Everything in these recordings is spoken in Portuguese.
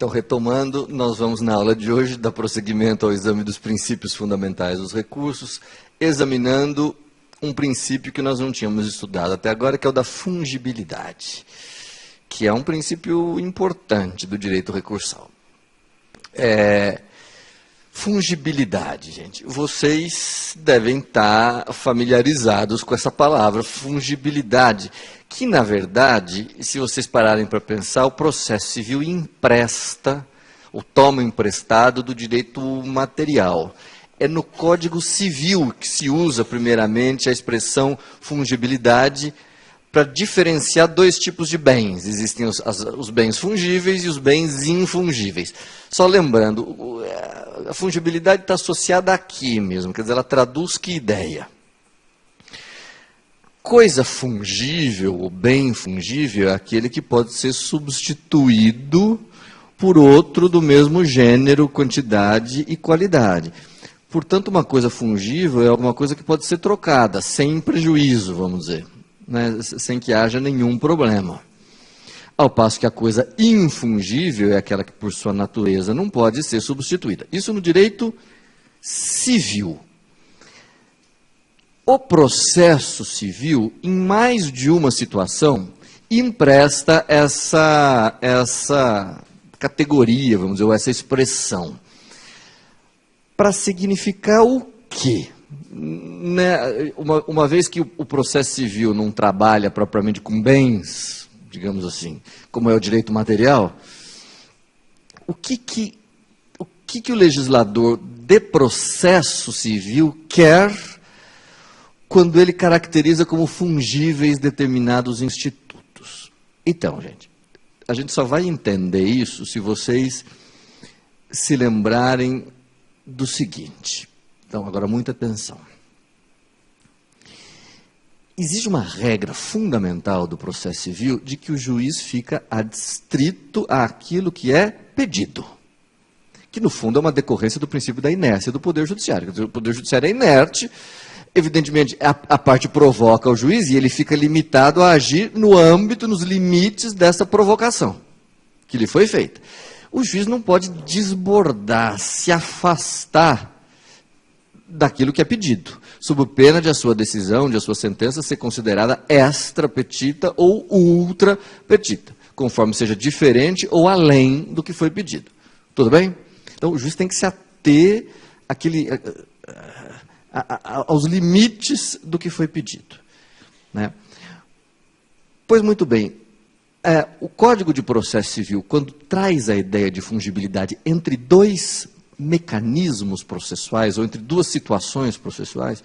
Então, retomando, nós vamos na aula de hoje dar prosseguimento ao exame dos princípios fundamentais dos recursos, examinando um princípio que nós não tínhamos estudado até agora, que é o da fungibilidade, que é um princípio importante do direito recursal. Fungibilidade, gente. Vocês devem estar familiarizados com essa palavra, fungibilidade, que, na verdade, se vocês pararem para pensar, o processo civil empresta, ou toma emprestado do direito material. É no Código Civil que se usa, primeiramente, a expressão fungibilidade para diferenciar dois tipos de bens. Existem os bens fungíveis e os bens infungíveis. Só lembrando, a fungibilidade está associada aqui mesmo, quer dizer, ela traduz que ideia? Coisa fungível, ou bem fungível, é aquele que pode ser substituído por outro do mesmo gênero, quantidade e qualidade. Portanto, uma coisa fungível é alguma coisa que pode ser trocada, sem prejuízo, vamos dizer, né, sem que haja nenhum problema. Ao passo que a coisa infungível é aquela que, por sua natureza, não pode ser substituída. Isso no direito civil. O processo civil, em mais de uma situação, empresta essa categoria, vamos dizer, ou essa expressão. Para significar o quê? Né, uma vez que o processo civil não trabalha propriamente com bens, digamos assim, como é o direito material, o que o legislador de processo civil quer quando ele caracteriza como fungíveis determinados institutos? Então, gente, a gente só vai entender isso se vocês se lembrarem do seguinte. Então, agora, muita atenção. Existe uma regra fundamental do processo civil de que o juiz fica adstrito àquilo que é pedido, que, no fundo, é uma decorrência do princípio da inércia do Poder Judiciário. Quer dizer, o Poder Judiciário é inerte, evidentemente, a parte provoca o juiz e ele fica limitado a agir no âmbito, nos limites dessa provocação que lhe foi feita. O juiz não pode desbordar, se afastar daquilo que é pedido, sob pena de a sua decisão, de a sua sentença ser considerada extra petita ou ultra petita, conforme seja diferente ou além do que foi pedido. Tudo bem? Então, o juiz tem que se ater aos limites do que foi pedido, né? Pois muito bem, o Código de Processo Civil, quando traz a ideia de fungibilidade entre dois mecanismos processuais, ou entre duas situações processuais,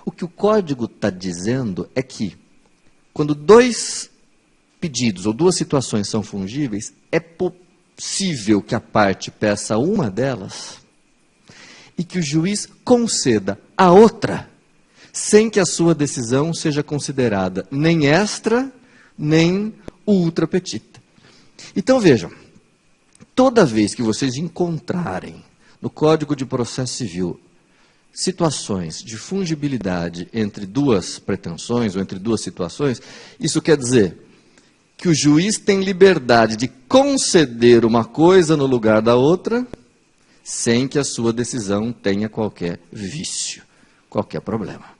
o que o Código está dizendo é que, quando dois pedidos ou duas situações são fungíveis, é possível que a parte peça uma delas e que o juiz conceda a outra, sem que a sua decisão seja considerada nem extra, nem ultra petita. Então, vejam, toda vez que vocês encontrarem no Código de Processo Civil situações de fungibilidade entre duas pretensões ou entre duas situações, isso quer dizer que o juiz tem liberdade de conceder uma coisa no lugar da outra, sem que a sua decisão tenha qualquer vício, qualquer problema.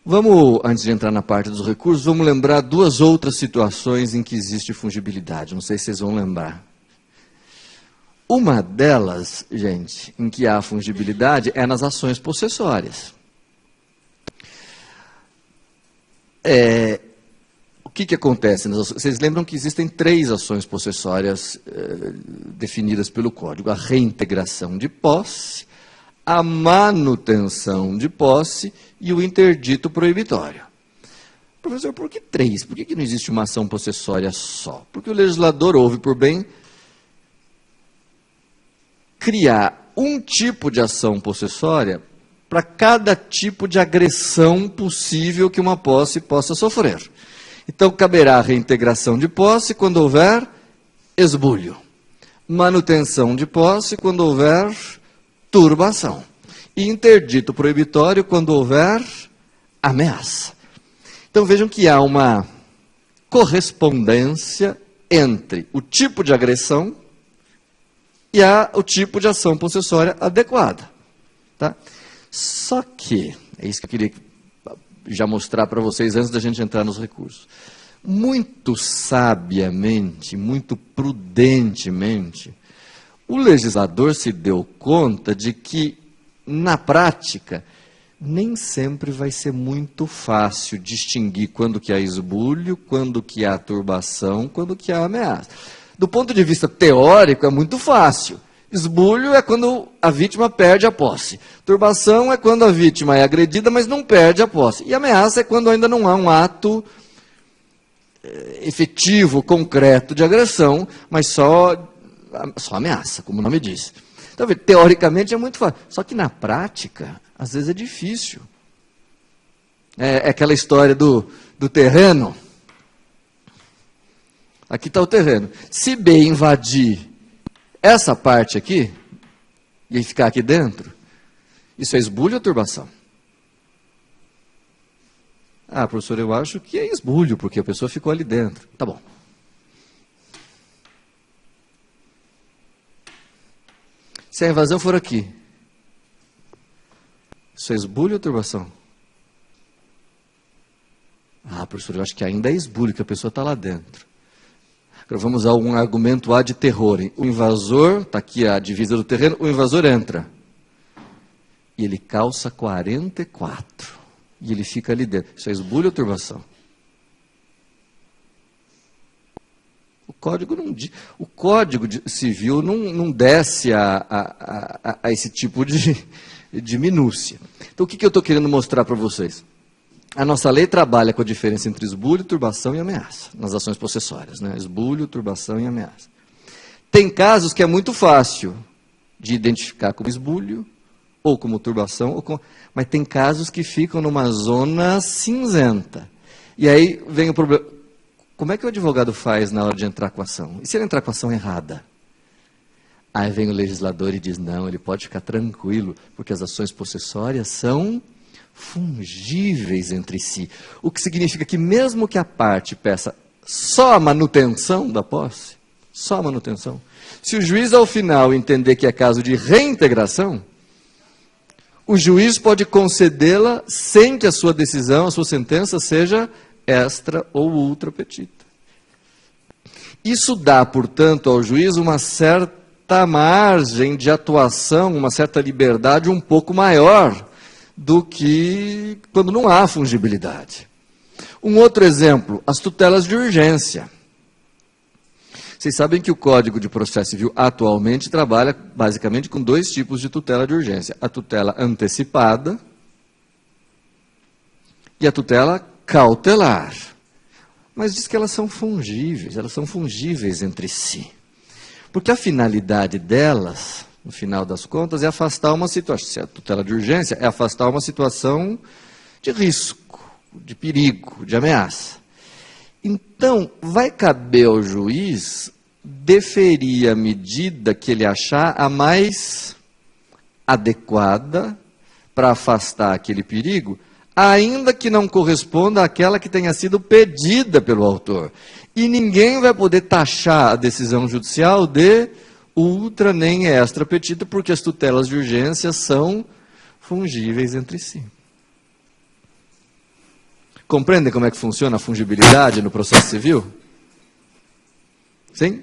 Vamos, antes de entrar na parte dos recursos, vamos lembrar duas outras situações em que existe fungibilidade. Não sei se vocês vão lembrar. Uma delas, gente, em que há fungibilidade é nas ações possessórias. O que acontece? Vocês lembram que existem 3 ações possessórias definidas pelo Código: a reintegração de posse, a manutenção de posse e o interdito proibitório. Professor, por que 3? Por que não existe uma ação possessória só? Porque o legislador houve por bem criar um tipo de ação possessória para cada tipo de agressão possível que uma posse possa sofrer. Então, caberá a reintegração de posse quando houver esbulho, manutenção de posse quando houver turbação, e interdito proibitório quando houver ameaça. Então, vejam que há uma correspondência entre o tipo de agressão e o tipo de ação possessória adequada. Tá? Só que, é isso que eu queria já mostrar para vocês antes da gente entrar nos recursos. Muito sabiamente, muito prudentemente, o legislador se deu conta de que, na prática, nem sempre vai ser muito fácil distinguir quando que há esbulho, quando que há turbação, quando que há ameaça. Do ponto de vista teórico, é muito fácil. Esbulho é quando a vítima perde a posse. Turbação é quando a vítima é agredida, mas não perde a posse. E ameaça é quando ainda não há um ato efetivo, concreto de agressão, mas só ameaça, como o nome diz. Então, teoricamente é muito fácil. Só que na prática, às vezes é difícil. É aquela história do terreno. Aqui está o terreno. Se B invadir essa parte aqui, e ficar aqui dentro, isso é esbulho ou turbação? Ah, professor, eu acho que é esbulho, porque a pessoa ficou ali dentro. Tá bom. Se a invasão for aqui, isso é esbulho ou turbação? Ah, professor, eu acho que ainda é esbulho, que a pessoa está lá dentro. Agora vamos a um argumento A de terror. O invasor, está aqui a divisa do terreno, o invasor entra. E ele calça 44. E ele fica ali dentro. Isso é esbulho ou turbação? O Código Civil não desce a esse tipo de minúcia. Então, o que eu estou querendo mostrar para vocês? A nossa lei trabalha com a diferença entre esbulho, turbação e ameaça, nas ações possessórias, né? Esbulho, turbação e ameaça. Tem casos que é muito fácil de identificar como esbulho, ou como turbação, mas tem casos que ficam numa zona cinzenta. E aí vem o problema. Como é que o advogado faz na hora de entrar com a ação? E se ele entrar com a ação errada? Aí vem o legislador e diz, não, ele pode ficar tranquilo, porque as ações possessórias são fungíveis entre si. O que significa que mesmo que a parte peça só a manutenção da posse, só a manutenção, se o juiz ao final entender que é caso de reintegração, o juiz pode concedê-la sem que a sua decisão, a sua sentença seja extra ou ultra petita. Isso dá, portanto, ao juiz uma certa margem de atuação, uma certa liberdade um pouco maior do que quando não há fungibilidade. Um outro exemplo, as tutelas de urgência. Vocês sabem que o Código de Processo Civil atualmente trabalha basicamente com 2 tipos de tutela de urgência. A tutela antecipada e a tutela cautelar. Mas diz que elas são fungíveis entre si. Porque a finalidade delas, no final das contas, é afastar uma situação. Se a tutela de urgência é afastar uma situação de risco, de perigo, de ameaça. Então, vai caber ao juiz deferir a medida que ele achar a mais adequada para afastar aquele perigo, ainda que não corresponda àquela que tenha sido pedida pelo autor. E ninguém vai poder taxar a decisão judicial de ultra nem extra petita, porque as tutelas de urgência são fungíveis entre si. Compreendem como é que funciona a fungibilidade no processo civil? Sim?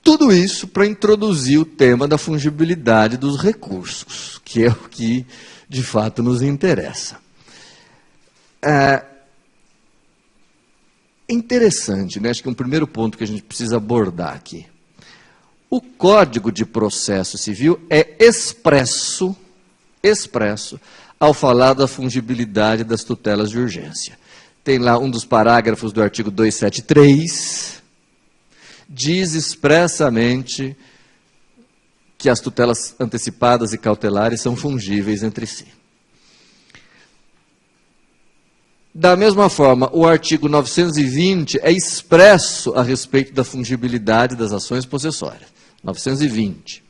Tudo isso para introduzir o tema da fungibilidade dos recursos, que é o que de fato nos interessa. É interessante, né? Acho que um primeiro ponto que a gente precisa abordar aqui. O Código de Processo Civil é expresso ao falar da fungibilidade das tutelas de urgência. Tem lá um dos parágrafos do artigo 273, diz expressamente que as tutelas antecipadas e cautelares são fungíveis entre si. Da mesma forma, o artigo 920 é expresso a respeito da fungibilidade das ações possessórias. 920.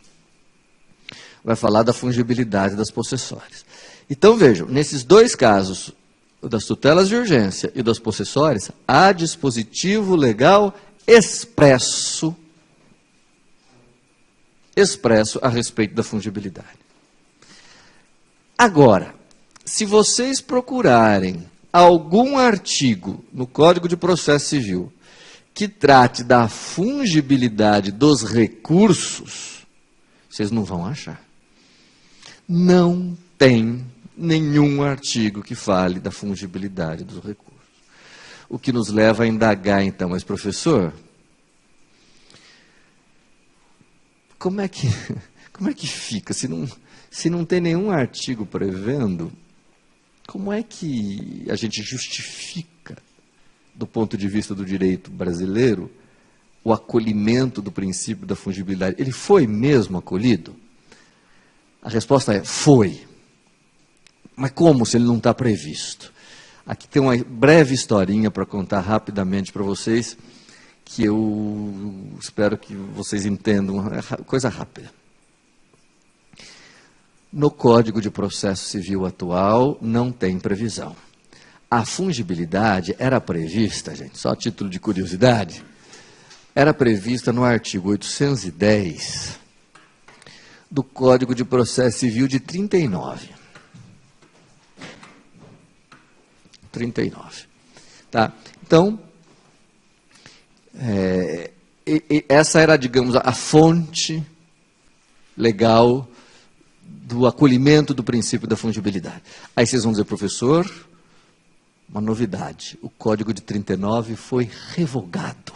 Vai falar da fungibilidade das possessórias. Então, vejam, nesses dois casos, das tutelas de urgência e das possessórias, há dispositivo legal expresso a respeito da fungibilidade. Agora, se vocês procurarem algum artigo no Código de Processo Civil que trate da fungibilidade dos recursos, vocês não vão achar. Não tem nenhum artigo que fale da fungibilidade dos recursos. O que nos leva a indagar, então, mas professor, como é que fica? Se não tem nenhum artigo prevendo, como é que a gente justifica, do ponto de vista do direito brasileiro, o acolhimento do princípio da fungibilidade? Ele foi mesmo acolhido? A resposta é, foi. Mas como se ele não está previsto? Aqui tem uma breve historinha para contar rapidamente para vocês, que eu espero que vocês entendam, coisa rápida. No Código de Processo Civil atual, não tem previsão. A fungibilidade era prevista, gente, só a título de curiosidade, era prevista no artigo 810 do Código de Processo Civil de 39. 39. Tá? Então, essa era, digamos, a fonte legal do acolhimento do princípio da fungibilidade. Aí vocês vão dizer, professor, uma novidade, o Código de 39 foi revogado.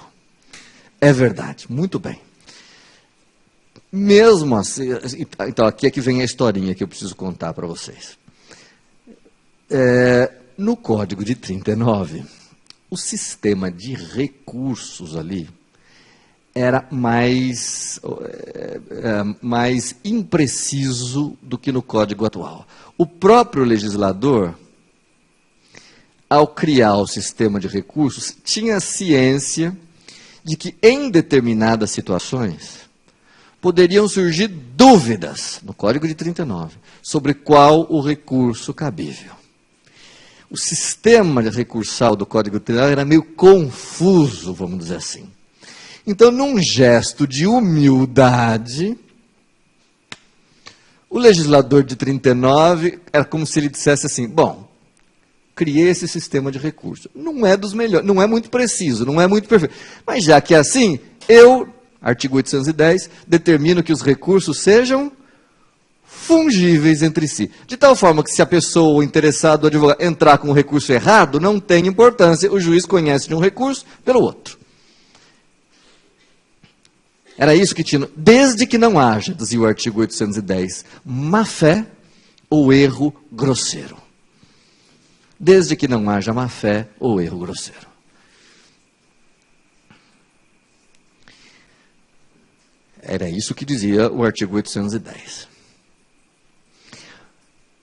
É verdade, muito bem. Mesmo assim, então aqui é que vem a historinha que eu preciso contar para vocês. No Código de 39, o sistema de recursos ali era mais impreciso do que no Código atual. O próprio legislador, ao criar o sistema de recursos, tinha ciência de que em determinadas situações poderiam surgir dúvidas, no Código de 39, sobre qual o recurso cabível. O sistema recursal do Código de 39 era meio confuso, vamos dizer assim. Então, num gesto de humildade, o legislador de 39 era como se ele dissesse assim, bom, criei esse sistema de recurso. Não é dos melhores, não é muito preciso, não é muito perfeito. Mas já que é assim, eu, artigo 810, determino que os recursos sejam fungíveis entre si. De tal forma que se a pessoa, o interessado, o advogado, entrar com o recurso errado, não tem importância, o juiz conhece de um recurso pelo outro. Era isso que tinha, desde que não haja, dizia o artigo 810, má-fé ou erro grosseiro. Desde que não haja má-fé ou erro grosseiro. Era isso que dizia o artigo 810.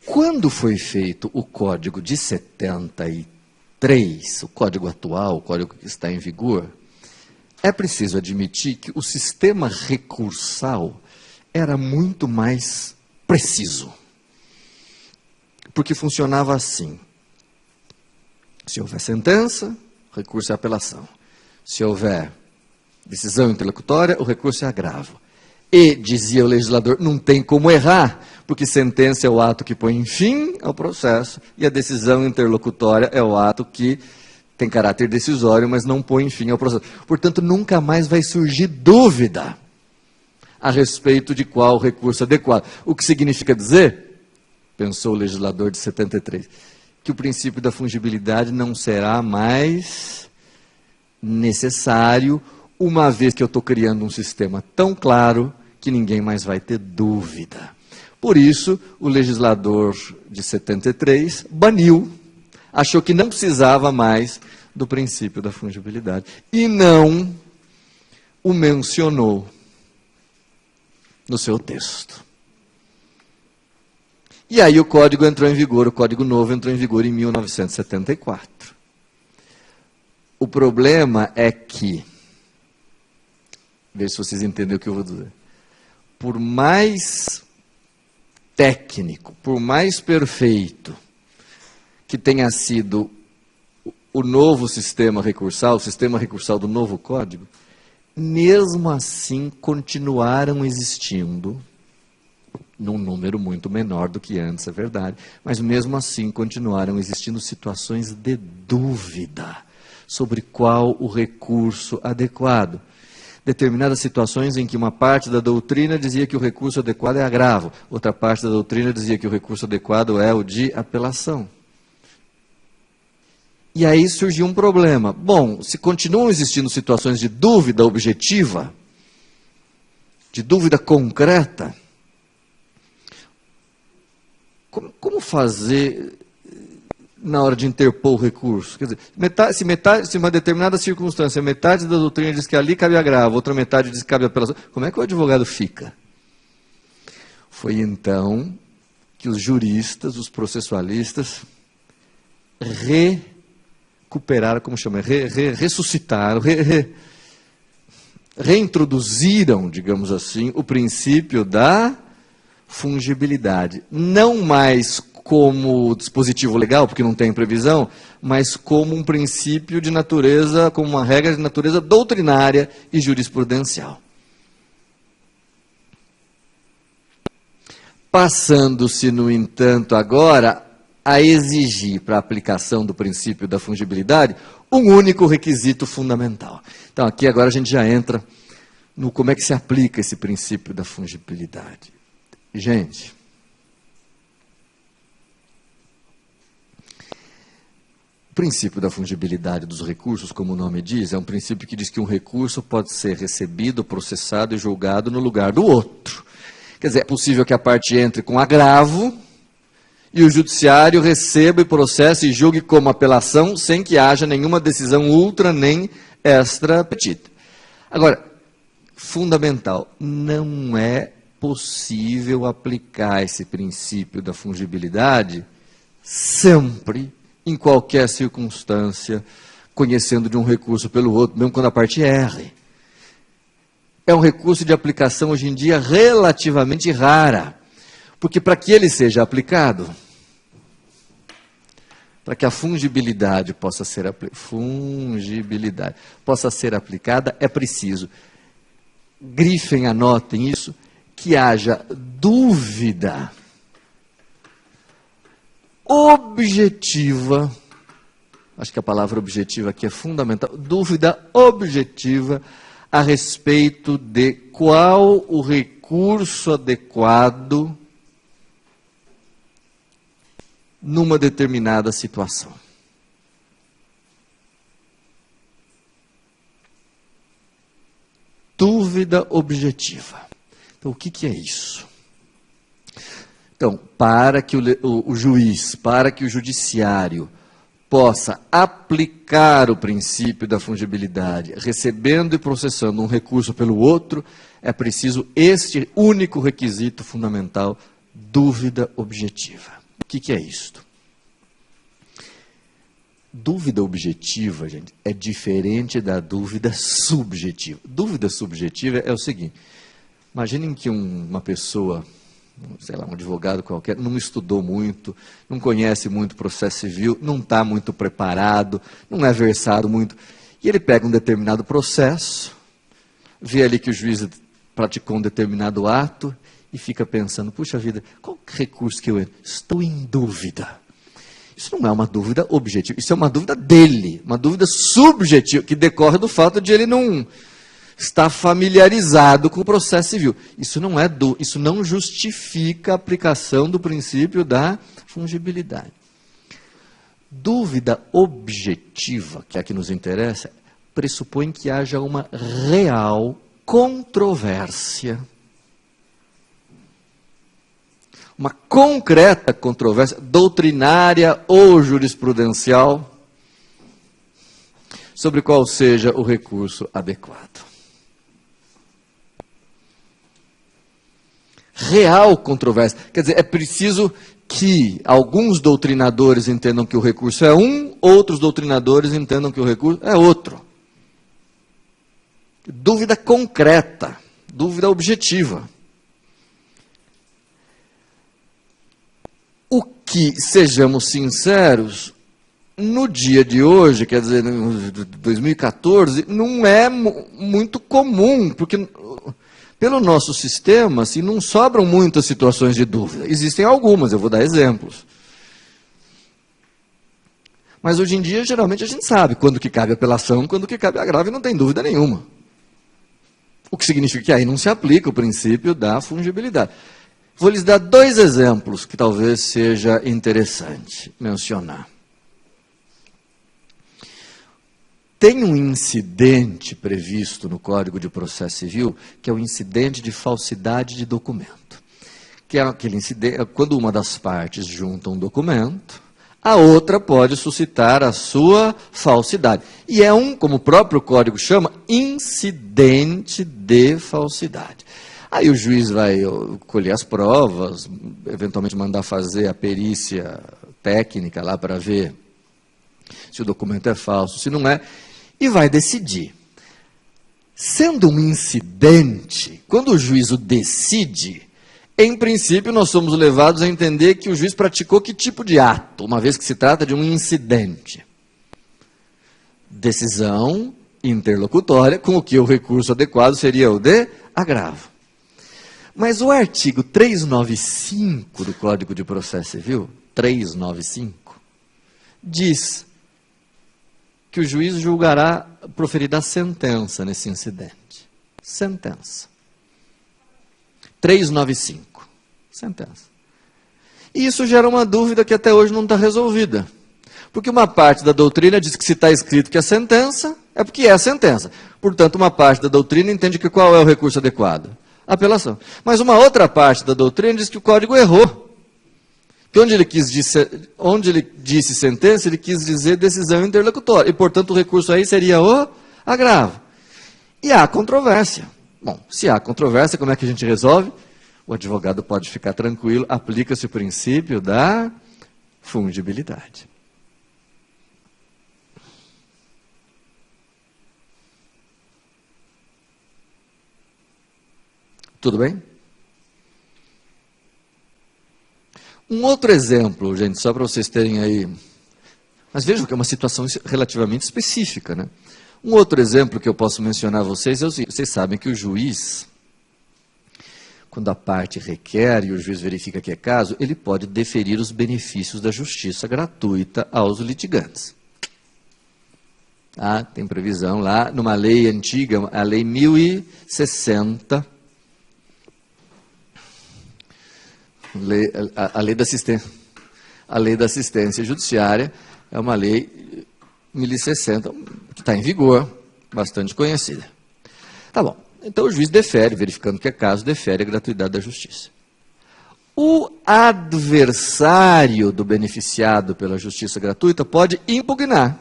Quando foi feito o Código de 73, o Código atual, o Código que está em vigor, é preciso admitir que o sistema recursal era muito mais preciso. Porque funcionava assim. Se houver sentença, o recurso é apelação. Se houver decisão interlocutória, o recurso é agravo. E, dizia o legislador, não tem como errar, porque sentença é o ato que põe fim ao processo e a decisão interlocutória é o ato que tem caráter decisório, mas não põe fim ao processo. Portanto, nunca mais vai surgir dúvida a respeito de qual recurso adequado. O que significa dizer, pensou o legislador de 73, que o princípio da fungibilidade não será mais necessário, uma vez que eu estou criando um sistema tão claro que ninguém mais vai ter dúvida. Por isso, o legislador de 73 baniu, achou que não precisava mais do princípio da fungibilidade. E não o mencionou no seu texto. E aí o código entrou em vigor, o Código Novo entrou em vigor em 1974. O problema é que, veja se vocês entendem o que eu vou dizer, por mais técnico, por mais perfeito que tenha sido o novo sistema recursal, o sistema recursal do novo código, mesmo assim continuaram existindo, num número muito menor do que antes, é verdade, mas mesmo assim continuaram existindo situações de dúvida sobre qual o recurso adequado. Determinadas situações em que uma parte da doutrina dizia que o recurso adequado é agravo, outra parte da doutrina dizia que o recurso adequado é o de apelação. E aí surgiu um problema. Bom, se continuam existindo situações de dúvida objetiva, de dúvida concreta, como fazer na hora de interpor o recurso? Quer dizer, se uma determinada circunstância, metade da doutrina diz que ali cabe agravo, outra metade diz que cabe apelação, como é que o advogado fica? Foi então que os juristas, os processualistas, recuperaram, como chama? Ressuscitaram, reintroduziram, digamos assim, o princípio da fungibilidade. Não mais como dispositivo legal, porque não tem previsão, mas como um princípio de natureza, como uma regra de natureza doutrinária e jurisprudencial. Passando-se, no entanto, agora a exigir para a aplicação do princípio da fungibilidade um único requisito fundamental. Então, aqui agora a gente já entra no como é que se aplica esse princípio da fungibilidade. Gente, o princípio da fungibilidade dos recursos, como o nome diz, é um princípio que diz que um recurso pode ser recebido, processado e julgado no lugar do outro. Quer dizer, é possível que a parte entre com agravo e o judiciário receba e processe e julgue como apelação sem que haja nenhuma decisão ultra nem extra petita. Agora, fundamental, não é possível aplicar esse princípio da fungibilidade sempre, em qualquer circunstância, conhecendo de um recurso pelo outro, mesmo quando a parte erre. É um recurso de aplicação hoje em dia relativamente rara, porque para que ele seja aplicado, para que a fungibilidade possa ser aplicada, é preciso, grifem, anotem isso, que haja dúvida objetiva, acho que a palavra objetiva aqui é fundamental, dúvida objetiva a respeito de qual o recurso adequado numa determinada situação. Dúvida objetiva. Então, o que é isso? Então, para que o juiz, para que o judiciário possa aplicar o princípio da fungibilidade, recebendo e processando um recurso pelo outro, é preciso este único requisito fundamental, dúvida objetiva. O que é isto? Dúvida objetiva, gente, é diferente da dúvida subjetiva. Dúvida subjetiva é o seguinte, imaginem que uma pessoa, sei lá, um advogado qualquer, não estudou muito, não conhece muito processo civil, não está muito preparado, não é versado muito, e ele pega um determinado processo, vê ali que o juiz praticou um determinado ato e fica pensando, puxa vida, qual recurso que eu entro? Estou em dúvida. Isso não é uma dúvida objetiva, isso é uma dúvida dele, uma dúvida subjetiva, que decorre do fato de ele não estar familiarizado com o processo civil. Isso não justifica a aplicação do princípio da fungibilidade. Dúvida objetiva, que é a que nos interessa, pressupõe que haja uma real controvérsia uma concreta controvérsia doutrinária ou jurisprudencial sobre qual seja o recurso adequado. Real controvérsia. Quer dizer, é preciso que alguns doutrinadores entendam que o recurso é um, outros doutrinadores entendam que o recurso é outro. Dúvida concreta, dúvida objetiva. O que, sejamos sinceros, no dia de hoje, quer dizer, em 2014, não é muito comum, porque pelo nosso sistema, assim, não sobram muitas situações de dúvida. Existem algumas, eu vou dar exemplos. Mas hoje em dia, geralmente, a gente sabe quando que cabe apelação, quando que cabe agravo, e não tem dúvida nenhuma. O que significa que aí não se aplica o princípio da fungibilidade. Vou lhes dar 2 exemplos que talvez seja interessante mencionar. Tem um incidente previsto no Código de Processo Civil, que é o incidente de falsidade de documento. Que é aquele incidente, quando uma das partes junta um documento, a outra pode suscitar a sua falsidade. E é como o próprio Código chama, incidente de falsidade. Aí o juiz vai colher as provas, eventualmente mandar fazer a perícia técnica lá para ver se o documento é falso, se não é, e vai decidir. Sendo um incidente, quando o juízo decide, em princípio nós somos levados a entender que o juiz praticou que tipo de ato, uma vez que se trata de um incidente. Decisão interlocutória, com o que o recurso adequado seria o de agravo. Mas o artigo 395 do Código de Processo Civil, 395, diz que o juiz julgará proferida sentença nesse incidente. Sentença. 395. Sentença. E isso gera uma dúvida que até hoje não está resolvida. Porque uma parte da doutrina diz que se está escrito que é sentença, é porque é sentença. Portanto, uma parte da doutrina entende que qual é o recurso adequado? Apelação. Mas uma outra parte da doutrina diz que o código errou. Que onde ele disse sentença, ele quis dizer decisão interlocutória. E, portanto, o recurso aí seria o agravo. E há controvérsia. Bom, se há controvérsia, como é que a gente resolve? O advogado pode ficar tranquilo, aplica-se o princípio da fungibilidade. Tudo bem? Um outro exemplo, gente, só para vocês terem aí... Mas vejam que é uma situação relativamente específica, né? Um outro exemplo que eu posso mencionar a vocês é o seguinte: vocês sabem que o juiz, quando a parte requer e o juiz verifica que é caso, ele pode deferir os benefícios da justiça gratuita aos litigantes. Ah, tem previsão lá numa lei antiga, a Lei 1060, a lei da assistência judiciária, é uma lei 1060, que está em vigor, bastante conhecida. Tá bom, então o juiz defere, verificando que é caso, defere a gratuidade da justiça. O adversário do beneficiado pela justiça gratuita pode impugnar,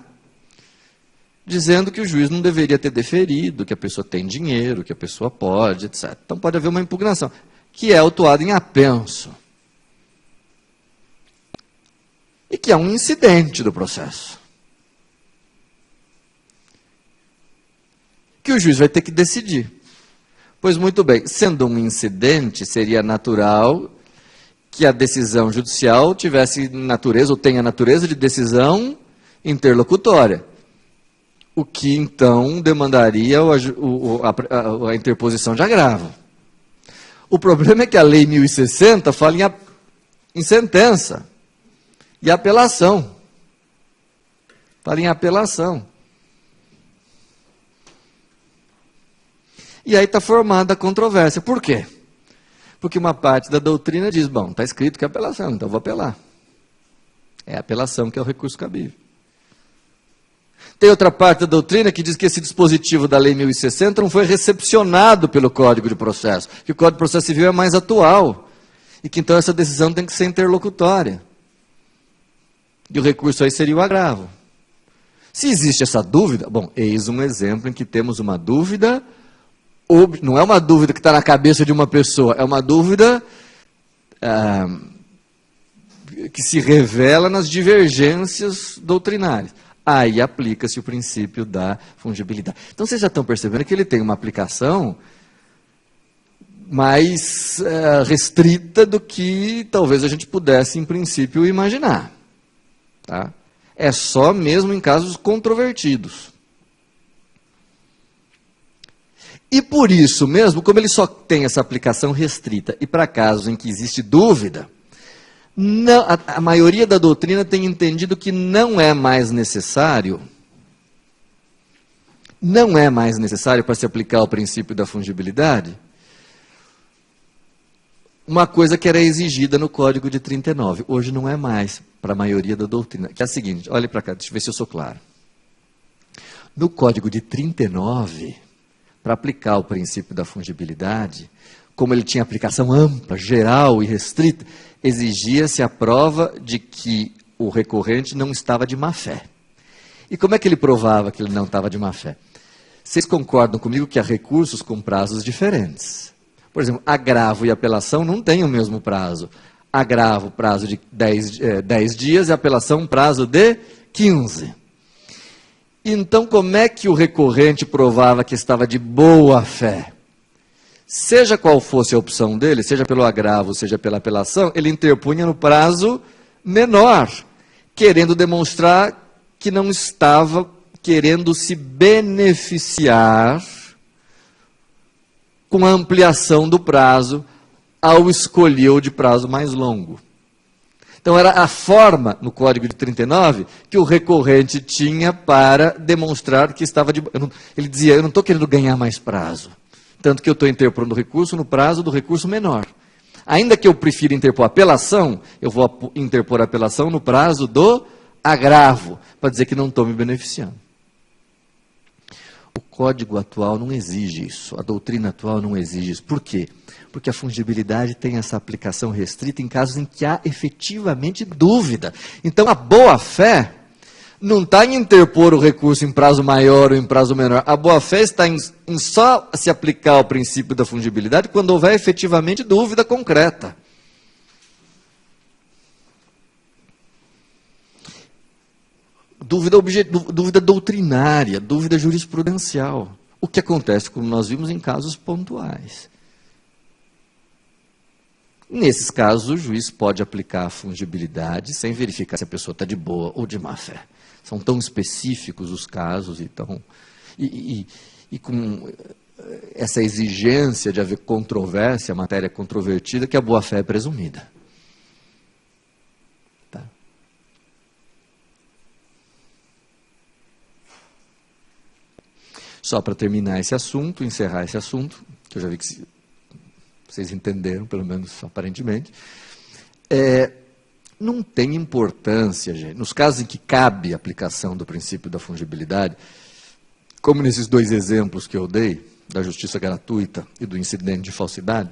dizendo que o juiz não deveria ter deferido, que a pessoa tem dinheiro, que a pessoa pode, etc. Então pode haver uma impugnação, que é autuada em apenso. E que é um incidente do processo. Que o juiz vai ter que decidir. Pois muito bem, sendo um incidente, seria natural que a decisão judicial tivesse natureza, ou tenha natureza de decisão interlocutória. O que então demandaria a interposição de agravo. O problema é que a Lei 1060 fala em sentença. E apelação. Fala em apelação. E aí está formada a controvérsia. Por quê? Porque uma parte da doutrina diz, bom, está escrito que é apelação, então vou apelar. É a apelação que é o recurso cabível. Tem outra parte da doutrina que diz que esse dispositivo da Lei 1060 não foi recepcionado pelo Código de Processo, que o Código de Processo Civil é mais atual. e que então essa decisão tem que ser interlocutória. E o recurso aí seria o agravo. Se existe essa dúvida, bom, eis um exemplo em que temos uma dúvida, não é uma dúvida que está na cabeça de uma pessoa, é uma dúvida que se revela nas divergências doutrinárias. Aí aplica-se o princípio da fungibilidade. Então vocês já estão percebendo que ele tem uma aplicação mais restrita do que talvez a gente pudesse, em princípio, imaginar. Tá? É só mesmo em casos controvertidos. E por isso mesmo, como ele só tem essa aplicação restrita, e para casos em que existe dúvida, não, a maioria da doutrina tem entendido que não é mais necessário para se aplicar o princípio da fungibilidade, uma coisa que era exigida no Código de 39, hoje não é mais, para a maioria da doutrina, que é a seguinte, olhe para cá, deixa eu ver se eu sou claro. No Código de 39, para aplicar o princípio da fungibilidade, como ele tinha aplicação ampla, geral e restrita, exigia-se a prova de que o recorrente não estava de má fé. E como é que ele provava que ele não estava de má fé? Vocês concordam comigo que há recursos com prazos diferentes? Por exemplo, agravo e apelação não têm o mesmo prazo. Agravo, prazo de 10 dias, e apelação, prazo de 15. Então, como é que o recorrente provava que estava de boa fé? Seja qual fosse a opção dele, seja pelo agravo, seja pela apelação, ele interpunha no prazo menor, querendo demonstrar que não estava querendo se beneficiar com a ampliação do prazo ao escolher o de prazo mais longo. Então, era a forma, no Código de 39, que o recorrente tinha para demonstrar que estava de... Ele dizia, eu não estou querendo ganhar mais prazo, tanto que eu estou interpondo o recurso no prazo do recurso menor. Ainda que eu prefira interpor apelação, eu vou interpor a apelação no prazo do agravo, para dizer que não estou me beneficiando. O Código atual não exige isso, a doutrina atual não exige isso. Por quê? Porque a fungibilidade tem essa aplicação restrita em casos em que há efetivamente dúvida. Então, a boa-fé não está em interpor o recurso em prazo maior ou em prazo menor. A boa-fé está em só se aplicar o princípio da fungibilidade quando houver efetivamente dúvida concreta. Dúvida doutrinária, dúvida jurisprudencial. O que acontece, como nós vimos, em casos pontuais. Nesses casos, o juiz pode aplicar a fungibilidade sem verificar se a pessoa está de boa ou de má fé. São tão específicos os casos e com essa exigência de haver controvérsia, matéria controvertida, que a boa-fé é presumida. Tá? Só para terminar esse assunto, encerrar esse assunto, que eu já vi que vocês entenderam, pelo menos aparentemente, não tem importância, gente, nos casos em que cabe a aplicação do princípio da fungibilidade, como nesses dois exemplos que eu dei, da justiça gratuita e do incidente de falsidade,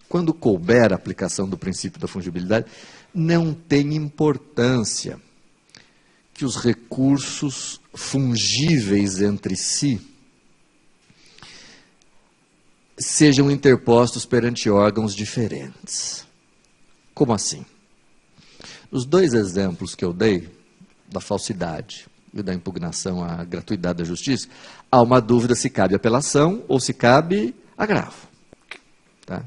quando couber a aplicação do princípio da fungibilidade, não tem importância que os recursos fungíveis entre si sejam interpostos perante órgãos diferentes. Como assim? Os dois exemplos que eu dei, da falsidade e da impugnação à gratuidade da justiça, há uma dúvida se cabe apelação ou se cabe agravo. Tá?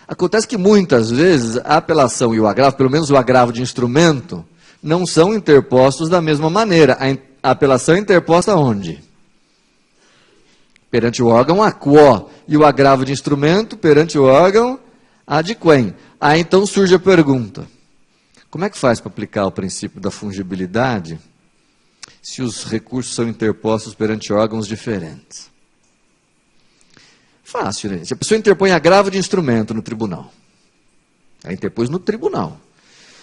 Acontece que muitas vezes a apelação e o agravo, pelo menos o agravo de instrumento, não são interpostos da mesma maneira. A apelação é interposta onde? Perante o órgão a quo, e o agravo de instrumento perante o órgão ad quem. Aí então surge a pergunta, como é que faz para aplicar o princípio da fungibilidade se os recursos são interpostos perante órgãos diferentes? Fácil, né? Se a pessoa interpõe agravo de instrumento no tribunal, ela interpôs no tribunal.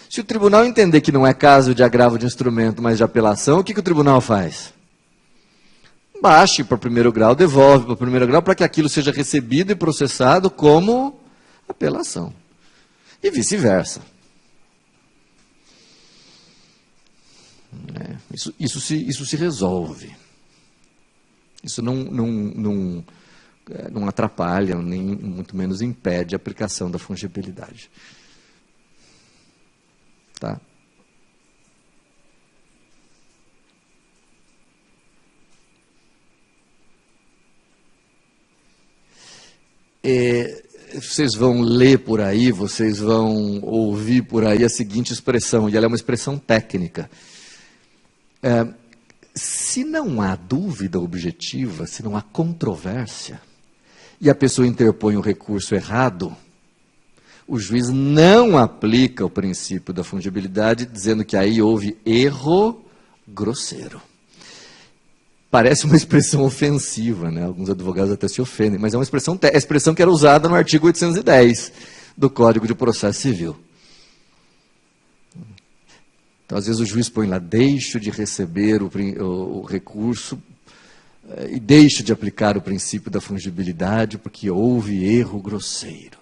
Se o tribunal entender que não é caso de agravo de instrumento, mas de apelação, o que o tribunal faz? Baixe para o primeiro grau, devolve para o primeiro grau, para que aquilo seja recebido e processado como apelação. e vice-versa. Isso se resolve. Isso não atrapalha, nem muito menos impede a aplicação da fungibilidade. Tá? Vocês vão ler por aí, vocês vão ouvir por aí a seguinte expressão, e ela é uma expressão técnica. Se não há dúvida objetiva, se não há controvérsia, e a pessoa interpõe o recurso errado, o juiz não aplica o princípio da fungibilidade, dizendo que aí houve erro grosseiro. Parece uma expressão ofensiva, né? Alguns advogados até se ofendem, mas é uma expressão, a expressão que era usada no artigo 810 do Código de Processo Civil. Então, às vezes o juiz põe lá, deixo de receber o recurso e deixo de aplicar o princípio da fungibilidade porque houve erro grosseiro.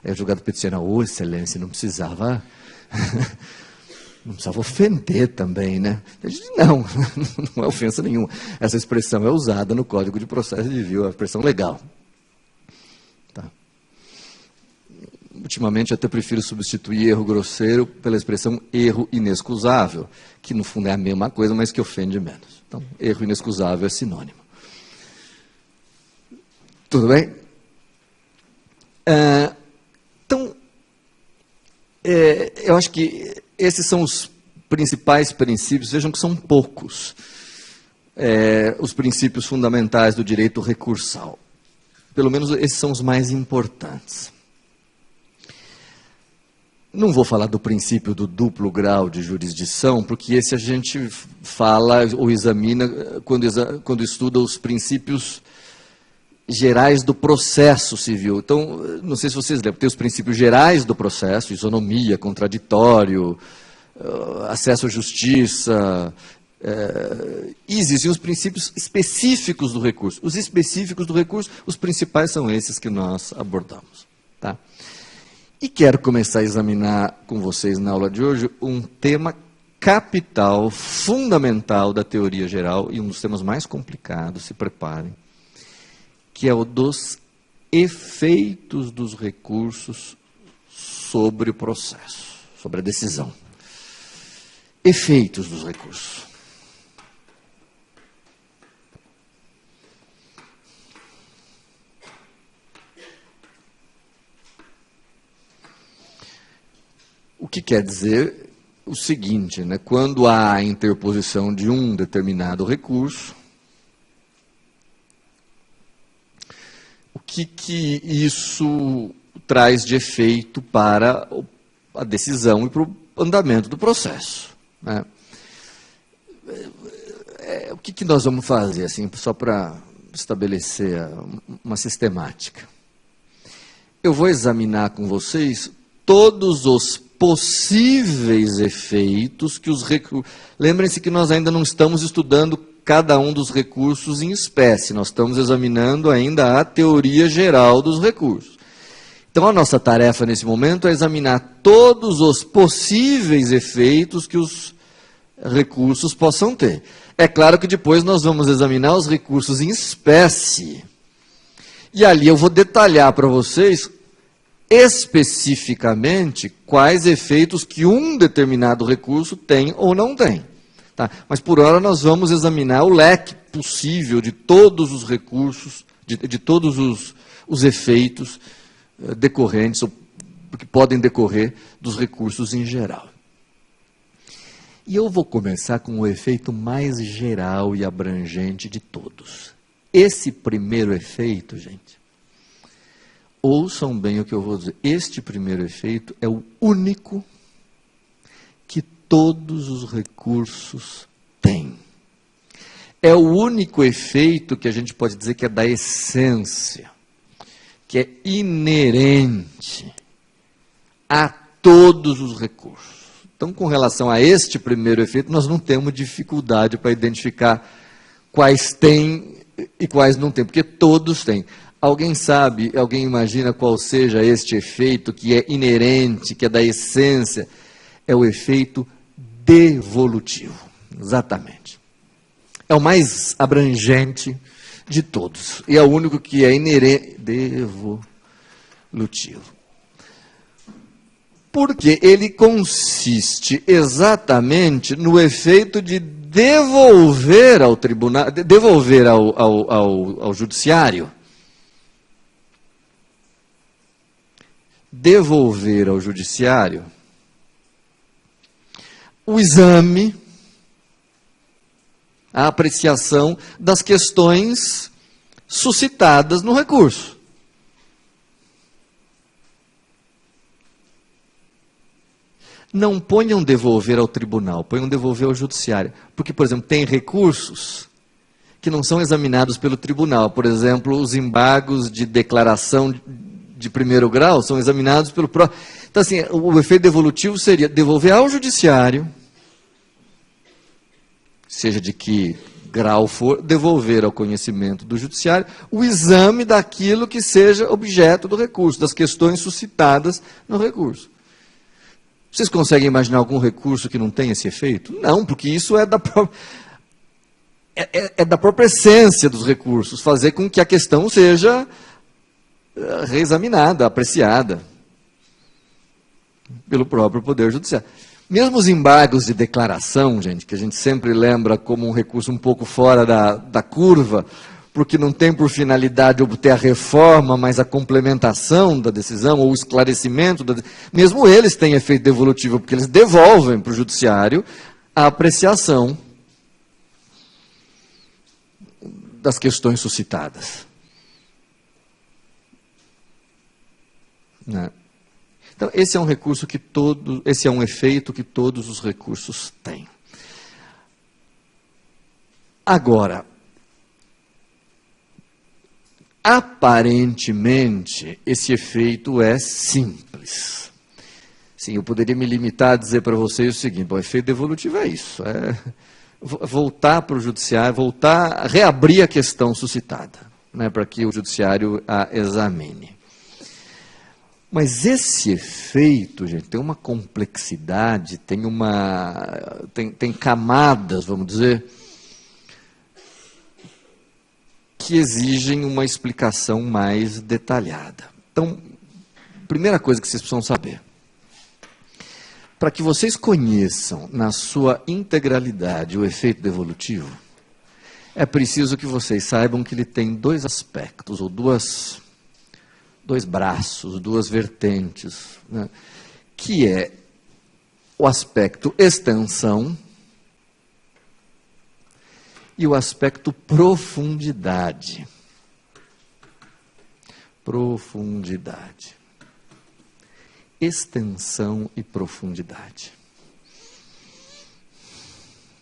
Aí o advogado peticiona, excelência, não precisava ofender também, né? Não é ofensa nenhuma. Essa expressão é usada no Código de Processo Civil, é uma expressão legal. Tá. Ultimamente, até prefiro substituir erro grosseiro pela expressão erro inexcusável, que no fundo é a mesma coisa, mas que ofende menos. Então, erro inexcusável é sinônimo. Tudo bem? Então, eu acho que esses são os principais princípios, vejam que são poucos, os princípios fundamentais do direito recursal. Pelo menos esses são os mais importantes. Não vou falar do princípio do duplo grau de jurisdição, porque esse a gente fala ou examina quando estuda os princípios gerais do processo civil. Então, não sei se vocês lembram, tem os princípios gerais do processo, isonomia, contraditório, acesso à justiça, e existem os princípios específicos do recurso. Os específicos do recurso, os principais são esses que nós abordamos. Tá? E quero começar a examinar com vocês na aula de hoje um tema capital, fundamental da teoria geral, e um dos temas mais complicados, se preparem, que é o dos efeitos dos recursos sobre o processo, sobre a decisão. Efeitos dos recursos. O que quer dizer o seguinte, né? Quando há a interposição de um determinado recurso, o que isso traz de efeito para a decisão e para o andamento do processo, né? O que nós vamos fazer, assim, só para estabelecer uma sistemática? Eu vou examinar com vocês todos os possíveis efeitos que os recursos... Lembrem-se que nós ainda não estamos estudando cada um dos recursos em espécie, nós estamos examinando ainda a teoria geral dos recursos. Então, a nossa tarefa nesse momento é examinar todos os possíveis efeitos que os recursos possam ter. É claro que depois nós vamos examinar os recursos em espécie. E ali eu vou detalhar para vocês especificamente quais efeitos que um determinado recurso tem ou não tem. Tá? Mas por hora nós vamos examinar o leque possível de todos os recursos, de todos os efeitos decorrentes, ou que podem decorrer dos recursos em geral. E eu vou começar com o efeito mais geral e abrangente de todos. Esse primeiro efeito, gente, ouçam bem o que eu vou dizer. Este primeiro efeito é o único que todos os recursos têm. É o único efeito que a gente pode dizer que é da essência, que é inerente a todos os recursos. Então, com relação a este primeiro efeito, nós não temos dificuldade para identificar quais têm e quais não têm, porque todos têm. Alguém sabe, alguém imagina qual seja este efeito que é inerente, que é da essência? É o efeito devolutivo. Exatamente. É o mais abrangente de todos. E é o único que é inerente. Devolutivo. Porque ele consiste exatamente no efeito de devolver ao tribunal, devolver ao judiciário. Devolver ao judiciário o exame, a apreciação das questões suscitadas no recurso. Não ponham devolver ao tribunal, ponham devolver ao judiciário. Porque, por exemplo, tem recursos que não são examinados pelo tribunal. Por exemplo, os embargos de declaração de primeiro grau são examinados pelo próprio. Então, assim, o efeito devolutivo seria devolver ao judiciário, seja de que grau for, devolver ao conhecimento do judiciário o exame daquilo que seja objeto do recurso, das questões suscitadas no recurso. Vocês conseguem imaginar algum recurso que não tenha esse efeito? Não, porque isso é da própria essência dos recursos, fazer com que a questão seja reexaminada, apreciada pelo próprio Poder Judiciário. Mesmo os embargos de declaração, gente, que a gente sempre lembra como um recurso um pouco fora da curva, porque não tem por finalidade obter a reforma, mas a complementação da decisão, ou o esclarecimento, mesmo eles têm efeito devolutivo, porque eles devolvem para o judiciário a apreciação das questões suscitadas. Né? Então, esse é um recurso que esse é um efeito que todos os recursos têm. Agora, aparentemente, esse efeito é simples. Sim, eu poderia me limitar a dizer para vocês o seguinte: o efeito devolutivo é isso, é voltar para o judiciário, voltar a reabrir a questão suscitada, né, para que o judiciário a examine. Mas esse efeito, gente, tem uma complexidade, tem camadas, vamos dizer, que exigem uma explicação mais detalhada. Então, primeira coisa que vocês precisam saber, para que vocês conheçam na sua integralidade o efeito devolutivo, é preciso que vocês saibam que ele tem dois aspectos, ou dois braços, duas vertentes, né? Que é o aspecto extensão e o aspecto profundidade. Profundidade. Extensão e profundidade.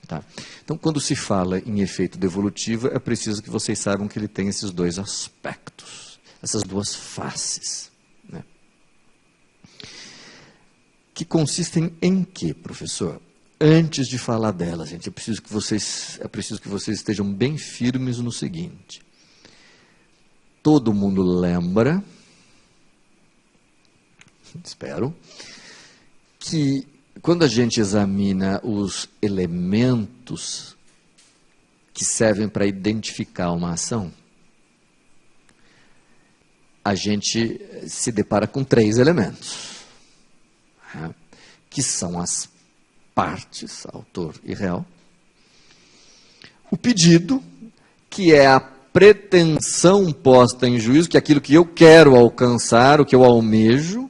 Tá? Então, quando se fala em efeito devolutivo, é preciso que vocês saibam que ele tem esses dois aspectos, essas duas faces. Né? Que consistem em quê, professor? Antes de falar delas, gente, é preciso que vocês estejam bem firmes no seguinte. Todo mundo lembra, espero, que quando a gente examina os elementos que servem para identificar uma ação, a gente se depara com 3 elementos, né, que são as partes, autor e réu, o pedido, que é a pretensão posta em juízo, que é aquilo que eu quero alcançar, o que eu almejo,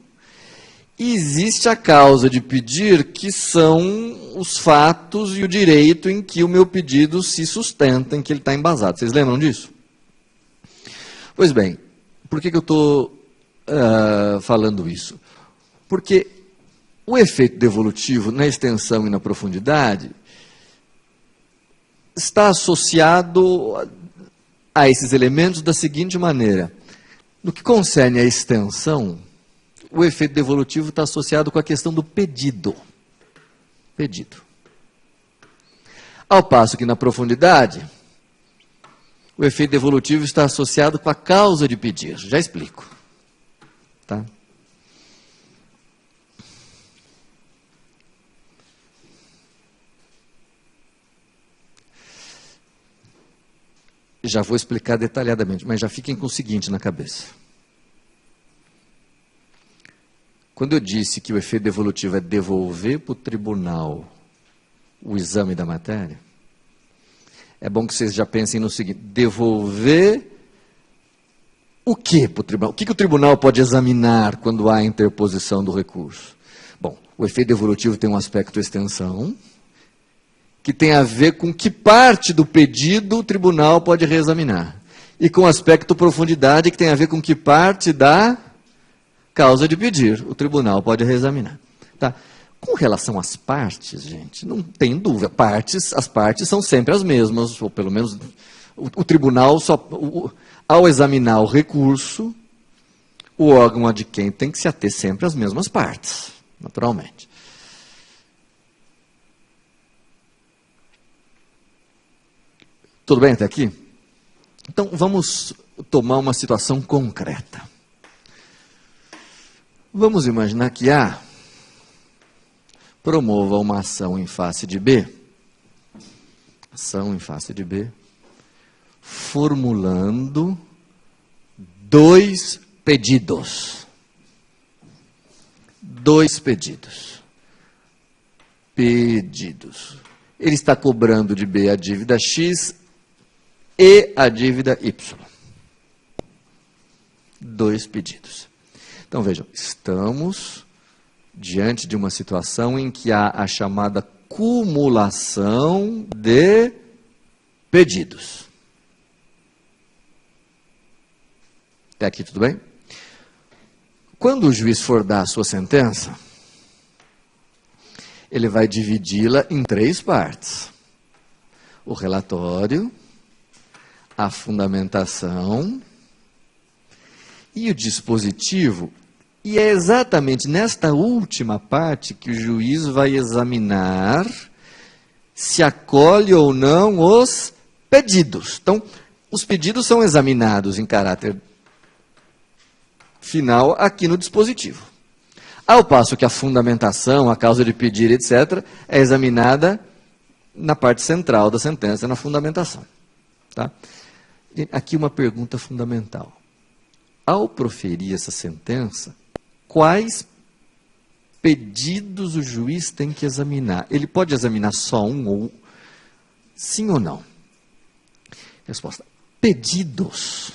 e existe a causa de pedir, que são os fatos e o direito em que o meu pedido se sustenta, em que ele está embasado. Vocês lembram disso? Pois bem, por que eu estou falando isso? Porque o efeito devolutivo na extensão e na profundidade está associado a esses elementos da seguinte maneira. No que concerne à extensão, o efeito devolutivo está associado com a questão do pedido. Pedido. Ao passo que na profundidade, O efeito devolutivo está associado com a causa de pedir. Já explico. Tá? Já vou explicar detalhadamente, mas já fiquem com o seguinte na cabeça. Quando eu disse que o efeito devolutivo é devolver para o tribunal o exame da matéria, é bom que vocês já pensem no seguinte: devolver o que para o tribunal? O que o tribunal pode examinar quando há interposição do recurso? Bom, o efeito devolutivo tem um aspecto extensão, que tem a ver com que parte do pedido o tribunal pode reexaminar. E com o aspecto profundidade, que tem a ver com que parte da causa de pedir o tribunal pode reexaminar. Tá? Com relação às partes, gente, não tem dúvida. As partes são sempre as mesmas, ou pelo menos o tribunal, ao examinar o recurso, o órgão adquirente tem que se ater sempre às mesmas partes, naturalmente. Tudo bem até aqui? Então, vamos tomar uma situação concreta. Vamos imaginar que A promova uma ação em face de B, formulando 2 pedidos. 2 pedidos. Ele está cobrando de B a dívida X e a dívida Y. 2 pedidos. Então, vejam, estamos diante de uma situação em que há a chamada cumulação de pedidos. Até aqui tudo bem? Quando o juiz for dar a sua sentença, ele vai dividi-la em 3 partes: o relatório, a fundamentação e o dispositivo. E é exatamente nesta última parte que o juiz vai examinar se acolhe ou não os pedidos. Então, os pedidos são examinados em caráter final aqui no dispositivo. Ao passo que a fundamentação, a causa de pedir, etc., é examinada na parte central da sentença, na fundamentação. Tá? Aqui uma pergunta fundamental. Ao proferir essa sentença, quais pedidos o juiz tem que examinar? Ele pode examinar só um, ou sim ou não? Resposta: pedidos,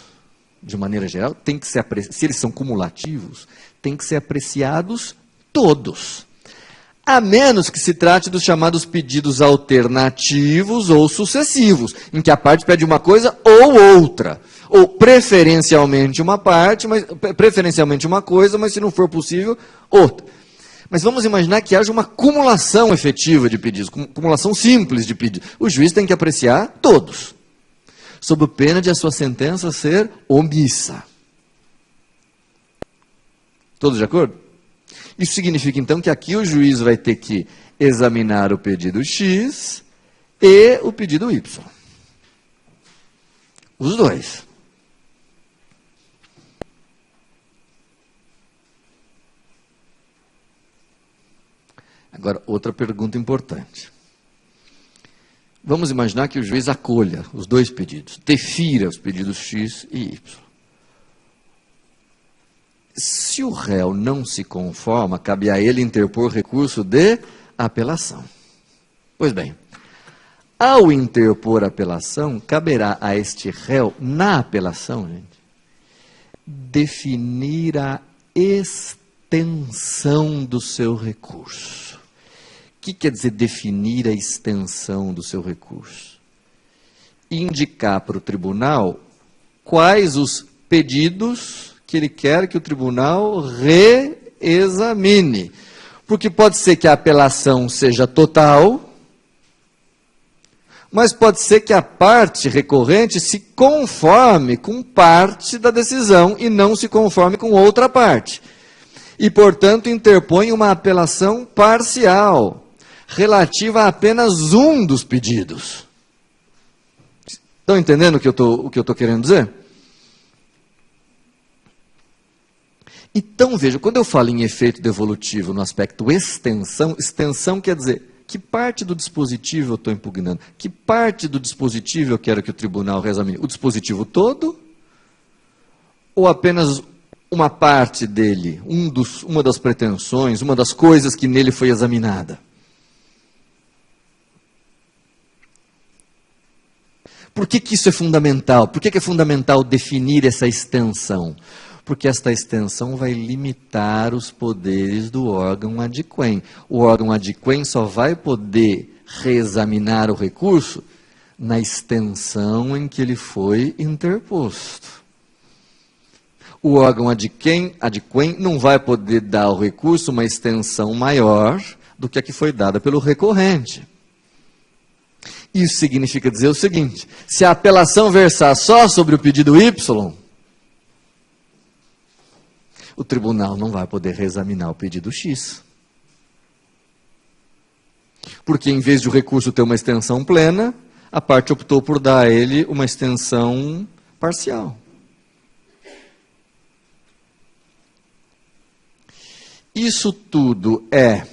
de maneira geral, tem que ser se eles são cumulativos, tem que ser apreciados todos. A menos que se trate dos chamados pedidos alternativos ou sucessivos, em que a parte pede uma coisa ou outra. Ou preferencialmente uma parte, preferencialmente uma coisa, mas se não for possível, outra. Mas vamos imaginar que haja uma cumulação efetiva de pedidos, cumulação simples de pedidos. O juiz tem que apreciar todos, sob pena de a sua sentença ser omissa. Todos de acordo? Isso significa, então, que aqui o juiz vai ter que examinar o pedido X e o pedido Y. Os dois. Agora, outra pergunta importante. Vamos imaginar que o juiz acolha os 2 pedidos, defira os pedidos X e Y. Se o réu não se conforma, cabe a ele interpor recurso de apelação. Pois bem, ao interpor apelação, caberá a este réu, na apelação, gente, definir a extensão do seu recurso. O que quer dizer definir a extensão do seu recurso? Indicar para o tribunal quais os pedidos que ele quer que o tribunal reexamine. Porque pode ser que a apelação seja total, mas pode ser que a parte recorrente se conforme com parte da decisão e não se conforme com outra parte. E, portanto, interpõe uma apelação parcial, relativa a apenas um dos pedidos. Estão entendendo o que eu estou querendo dizer? Então, veja, quando eu falo em efeito devolutivo no aspecto extensão quer dizer que parte do dispositivo eu estou impugnando, que parte do dispositivo eu quero que o tribunal reexamine. O dispositivo todo ou apenas uma parte dele, uma das pretensões, uma das coisas que nele foi examinada? Por que isso é fundamental? Por que é fundamental definir essa extensão? Porque esta extensão vai limitar os poderes do órgão adquém. O órgão adquém só vai poder reexaminar o recurso na extensão em que ele foi interposto. O órgão adquém não vai poder dar ao recurso uma extensão maior do que a que foi dada pelo recorrente. Isso significa dizer o seguinte: se a apelação versar só sobre o pedido Y, o tribunal não vai poder reexaminar o pedido X. Porque em vez de o recurso ter uma extensão plena, a parte optou por dar a ele uma extensão parcial. Isso tudo é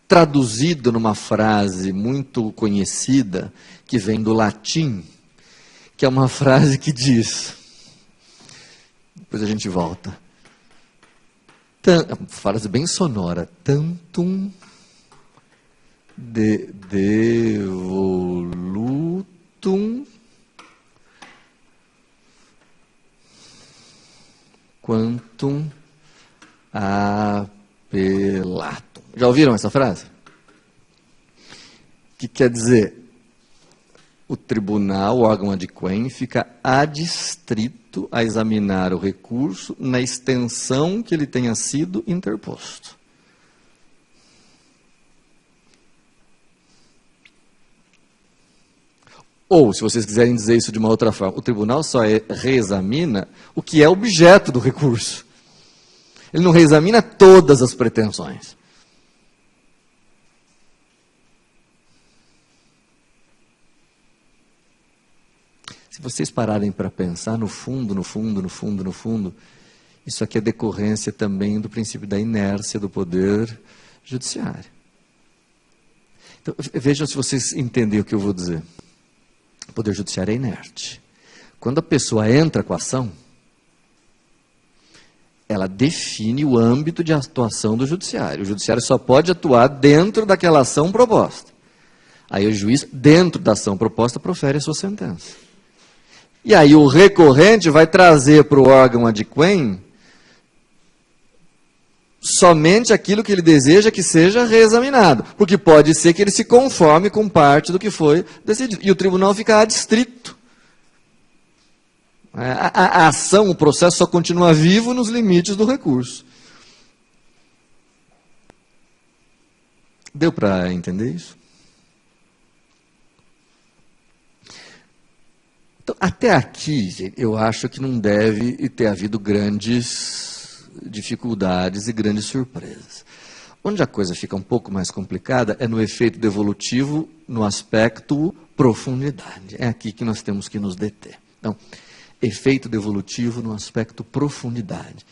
traduzido numa frase muito conhecida, que vem do latim, que é uma frase que diz, depois a gente volta, frase bem sonora, tantum devolutum quantum apelatum. Já ouviram essa frase? Que quer dizer, o tribunal, o órgão adquém, fica adstrito a examinar o recurso na extensão que ele tenha sido interposto. Ou, se vocês quiserem dizer isso de uma outra forma, o tribunal só reexamina o que é objeto do recurso. Ele não reexamina todas as pretensões. Se vocês pararem para pensar, no fundo, isso aqui é decorrência também do princípio da inércia do poder judiciário. Então, vejam se vocês entendem o que eu vou dizer. O poder judiciário é inerte. Quando a pessoa entra com a ação, ela define o âmbito de atuação do judiciário. O judiciário só pode atuar dentro daquela ação proposta. Aí o juiz, dentro da ação proposta, profere a sua sentença. E aí o recorrente vai trazer para o órgão adquém somente aquilo que ele deseja que seja reexaminado. Porque pode ser que ele se conforme com parte do que foi decidido. E o tribunal fica adstrito. A ação, o processo só continua vivo nos limites do recurso. Deu para entender isso? Então, até aqui, eu acho que não deve ter havido grandes dificuldades e grandes surpresas. Onde a coisa fica um pouco mais complicada é no efeito devolutivo, no aspecto profundidade. É aqui que nós temos que nos deter. Então, efeito devolutivo no aspecto profundidade.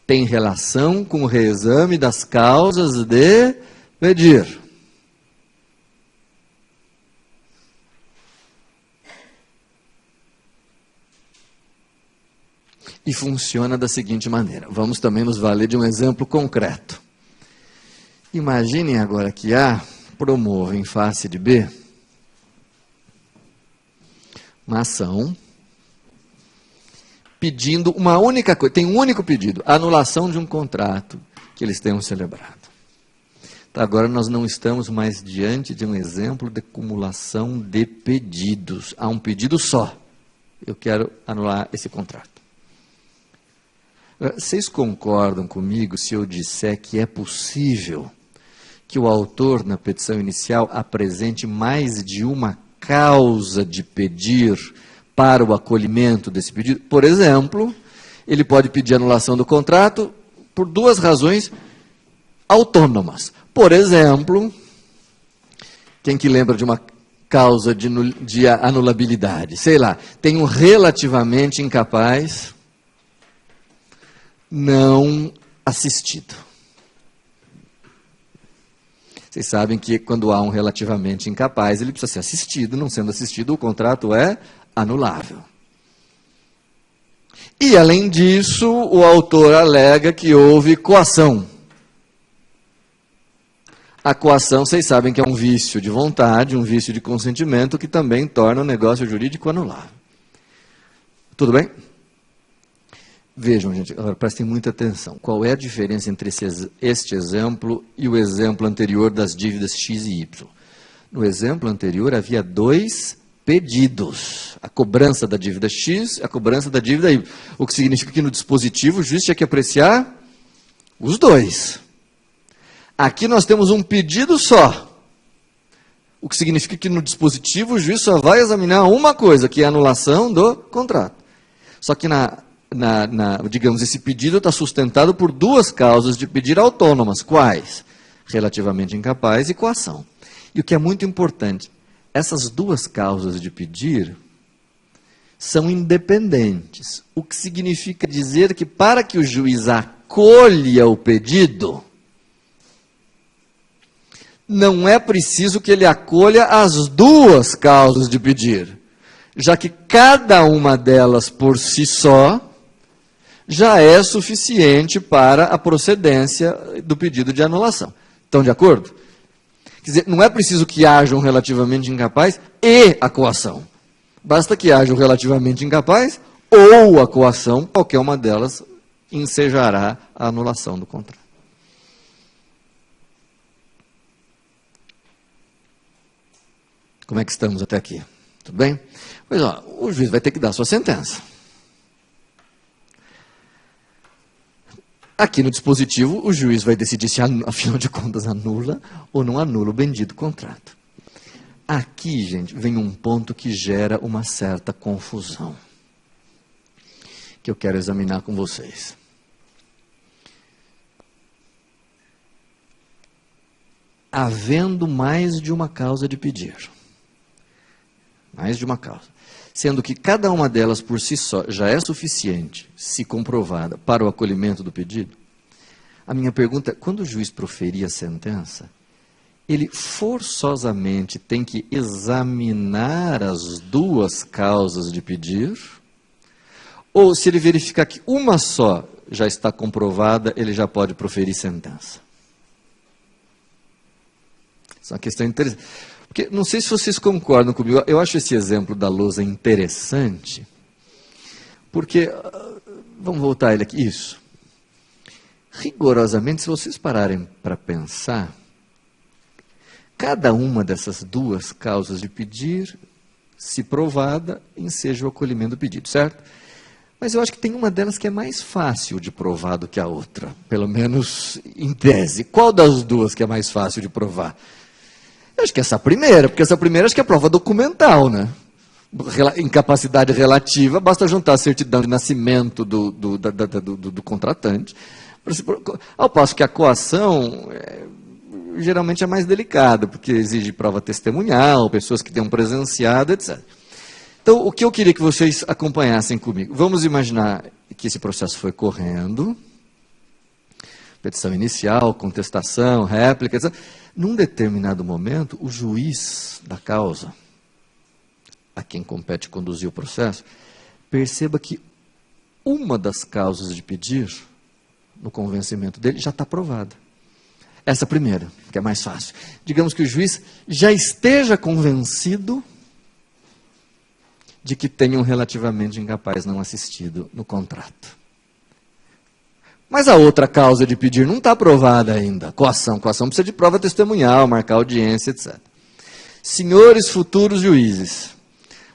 Tem relação com o reexame das causas de pedir. E funciona da seguinte maneira. Vamos também nos valer de um exemplo concreto. Imaginem agora que A promove em face de B uma ação pedindo uma única coisa, tem um único pedido, a anulação de um contrato que eles tenham celebrado. Então, agora nós não estamos mais diante de um exemplo de acumulação de pedidos. Há um pedido só. Eu quero anular esse contrato. Vocês concordam comigo se eu disser que é possível que o autor, na petição inicial, apresente mais de uma causa de pedir para o acolhimento desse pedido? Por exemplo, ele pode pedir anulação do contrato por duas razões autônomas. Por exemplo, quem que lembra de uma causa de anulabilidade. Sei lá, tem um relativamente incapaz não assistido. Vocês sabem que quando há um relativamente incapaz, ele precisa ser assistido. Não sendo assistido, o contrato é anulável. E, além disso, o autor alega que houve coação. A coação, vocês sabem que é um vício de vontade, um vício de consentimento, que também torna o negócio jurídico anulável. Tudo bem? Vejam, gente, agora prestem muita atenção. Qual é a diferença entre este exemplo e o exemplo anterior das dívidas X e Y? No exemplo anterior havia 2 pedidos. A cobrança da dívida X e a cobrança da dívida Y. O que significa que no dispositivo o juiz tinha que apreciar os 2. Aqui nós temos um pedido só. O que significa que no dispositivo o juiz só vai examinar uma coisa, que é a anulação do contrato. Só que digamos, esse pedido está sustentado por 2 causas de pedir autônomas. Quais? Relativamente incapaz e coação. E o que é muito importante, essas 2 causas de pedir são independentes. O que significa dizer que para que o juiz acolha o pedido, não é preciso que ele acolha as 2 causas de pedir, já que cada uma delas por si só já é suficiente para a procedência do pedido de anulação. Estão de acordo? Quer dizer, não é preciso que haja um relativamente incapaz e a coação. Basta que haja um relativamente incapaz ou a coação, qualquer uma delas ensejará a anulação do contrato. Como é que estamos até aqui? Tudo bem? Pois ó, o juiz vai ter que dar a sua sentença. Aqui no dispositivo, o juiz vai decidir se, afinal de contas, anula ou não anula o bendito contrato. Aqui, gente, vem um ponto que gera uma certa confusão, que eu quero examinar com vocês. Havendo mais de uma causa de pedir, mais de uma causa, sendo que cada uma delas por si só já é suficiente, se comprovada, para o acolhimento do pedido, a minha pergunta é, quando o juiz proferir a sentença, ele forçosamente tem que examinar as 2 causas de pedir, ou se ele verificar que uma só já está comprovada, ele já pode proferir sentença? Essa é uma questão interessante. Porque, não sei se vocês concordam comigo, eu acho esse exemplo da lousa interessante, porque, vamos voltar a ele aqui, isso. Rigorosamente, se vocês pararem para pensar, cada uma dessas 2 causas de pedir, se provada, enseja o acolhimento do pedido, certo? Mas eu acho que tem uma delas que é mais fácil de provar do que a outra, pelo menos em tese. Qual das 2 que é mais fácil de provar? Eu acho que essa primeira, porque essa primeira acho que é prova documental, né? Incapacidade relativa, basta juntar a certidão de nascimento do contratante. Ao passo que a coação geralmente é mais delicada, porque exige prova testemunhal, pessoas que tenham presenciado, etc. Então, o que eu queria que vocês acompanhassem comigo? Vamos imaginar que esse processo foi correndo, petição inicial, contestação, réplica, etc. Num determinado momento, o juiz da causa, a quem compete conduzir o processo, perceba que uma das causas de pedir, no convencimento dele, já está aprovada. Essa primeira, que é mais fácil. Digamos que o juiz já esteja convencido de que tem um relativamente incapaz não assistido no contrato. Mas a outra causa de pedir não está aprovada ainda. Coação. Coação precisa de prova testemunhal, marcar audiência, etc. Senhores futuros juízes,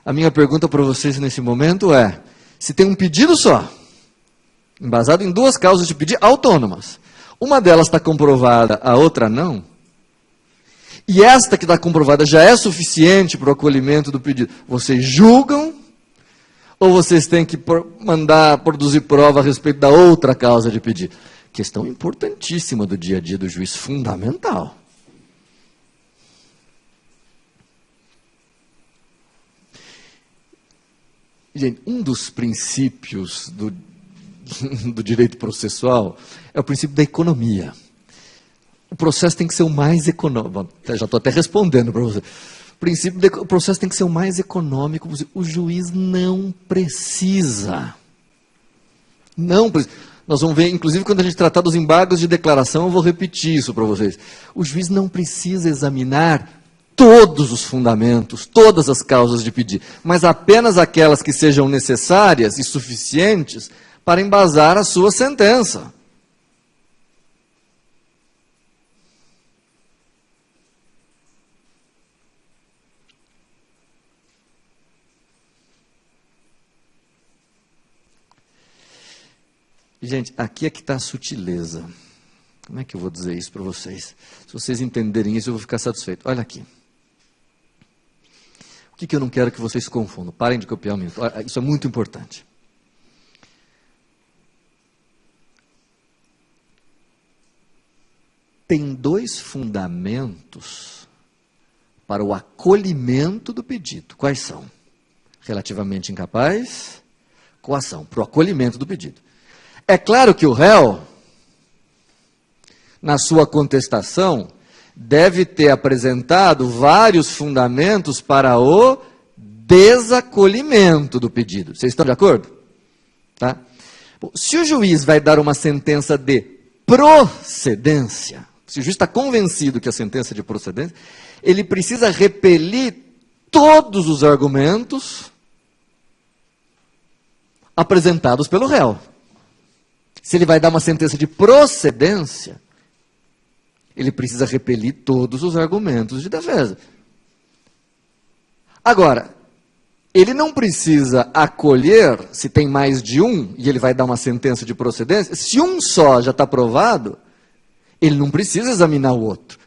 a minha pergunta para vocês nesse momento é, se tem um pedido só, embasado em 2 causas de pedir autônomas, uma delas está comprovada, a outra não, e esta que está comprovada já é suficiente para o acolhimento do pedido, vocês julgam ou vocês têm que mandar produzir prova a respeito da outra causa de pedido? Questão importantíssima do dia a dia do juiz, fundamental. Gente, um dos princípios do direito processual é o princípio da economia. O processo tem que ser o mais econômico. Já estou até respondendo para você. O processo tem que ser o mais econômico possível. O juiz não precisa. Não precisa. Nós vamos ver, inclusive, quando a gente tratar dos embargos de declaração, eu vou repetir isso para vocês. O juiz não precisa examinar todos os fundamentos, todas as causas de pedido, mas apenas aquelas que sejam necessárias e suficientes para embasar a sua sentença. Gente, aqui é que está a sutileza. Como é que eu vou dizer isso para vocês? Se vocês entenderem isso, eu vou ficar satisfeito. Olha aqui. O que eu não quero que vocês confundam? Parem de copiar o meu. Isso é muito importante. Tem dois fundamentos para o acolhimento do pedido. Quais são? Relativamente incapaz, coação, para o acolhimento do pedido. É claro que o réu, na sua contestação, deve ter apresentado vários fundamentos para o desacolhimento do pedido. Vocês estão de acordo? Tá? Bom, se o juiz vai dar uma sentença de procedência, se o juiz está convencido que a sentença é de procedência, ele precisa repelir todos os argumentos apresentados pelo réu. Se ele vai dar uma sentença de procedência, ele precisa repelir todos os argumentos de defesa. Agora, ele não precisa acolher, se tem mais de um, e ele vai dar uma sentença de procedência, se um só já está provado, ele não precisa examinar o outro.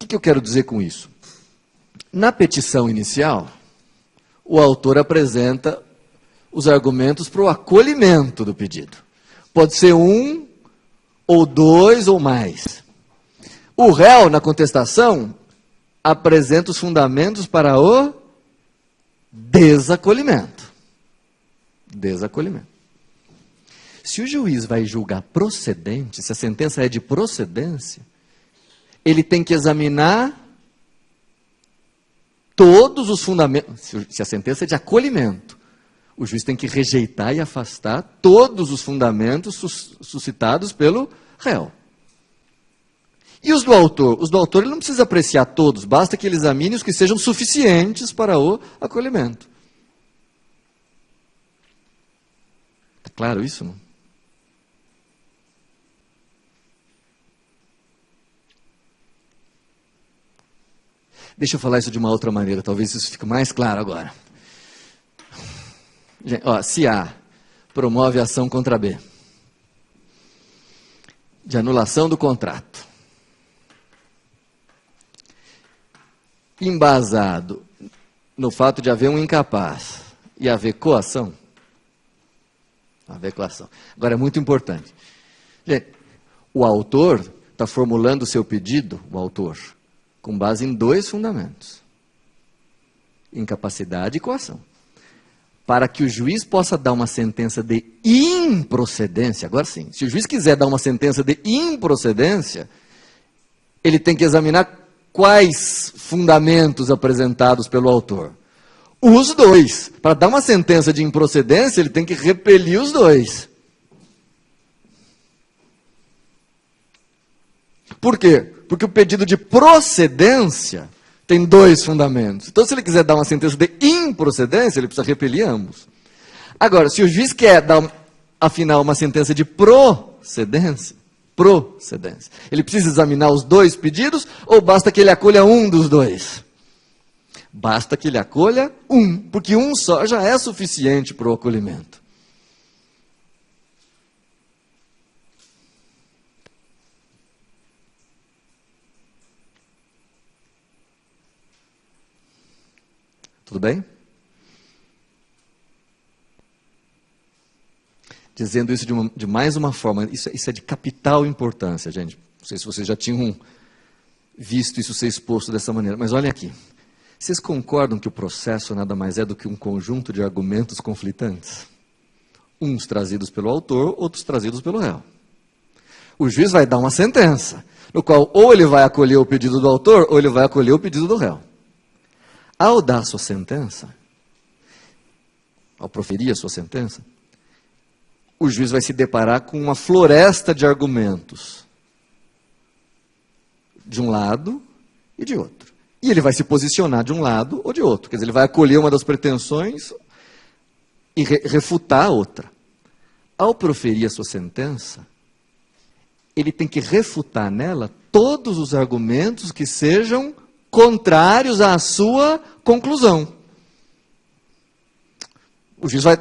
O que eu quero dizer com isso? Na petição inicial, o autor apresenta os argumentos para o acolhimento do pedido. Pode ser um, ou dois, ou mais. O réu, na contestação, apresenta os fundamentos para o desacolhimento. Desacolhimento. Se o juiz vai julgar procedente, se a sentença é de procedência, ele tem que examinar todos os fundamentos. Se a sentença é de acolhimento, o juiz tem que rejeitar e afastar todos os fundamentos suscitados pelo réu. E os do autor? Os do autor ele não precisa apreciar todos, basta que ele examine os que sejam suficientes para o acolhimento. Está claro isso, não? Deixa eu falar isso de uma outra maneira, talvez isso fique mais claro agora. Gente, ó, se A promove ação contra B, de anulação do contrato, embasado no fato de haver um incapaz e haver coação, agora é muito importante. Gente, o autor está formulando o seu pedido, o autor, com base em dois fundamentos: incapacidade e coação. Para que o juiz possa dar uma sentença de improcedência, agora sim, se o juiz quiser dar uma sentença de improcedência, ele tem que examinar quais fundamentos apresentados pelo autor. Os dois. Para dar uma sentença de improcedência, ele tem que repelir os dois. Por quê? Porque o pedido de procedência tem dois fundamentos. Então, se ele quiser dar uma sentença de improcedência, ele precisa repelir ambos. Agora, se o juiz quer dar, afinal, uma sentença de procedência, ele precisa examinar os dois pedidos ou basta que ele acolha um dos dois? Basta que ele acolha um, porque um só já é suficiente para o acolhimento. Tudo bem? Dizendo isso de mais uma forma, isso é de capital importância, gente. Não sei se vocês já tinham visto isso ser exposto dessa maneira, mas olhem aqui. Vocês concordam que o processo nada mais é do que um conjunto de argumentos conflitantes? Uns trazidos pelo autor, outros trazidos pelo réu. O juiz vai dar uma sentença, no qual ou ele vai acolher o pedido do autor, ou ele vai acolher o pedido do réu. Ao dar sua sentença, ao proferir a sua sentença, o juiz vai se deparar com uma floresta de argumentos, de um lado e de outro. E ele vai se posicionar de um lado ou de outro. Quer dizer, ele vai acolher uma das pretensões e refutar a outra. Ao proferir a sua sentença, ele tem que refutar nela todos os argumentos que sejam contrários à sua conclusão. O juiz vai,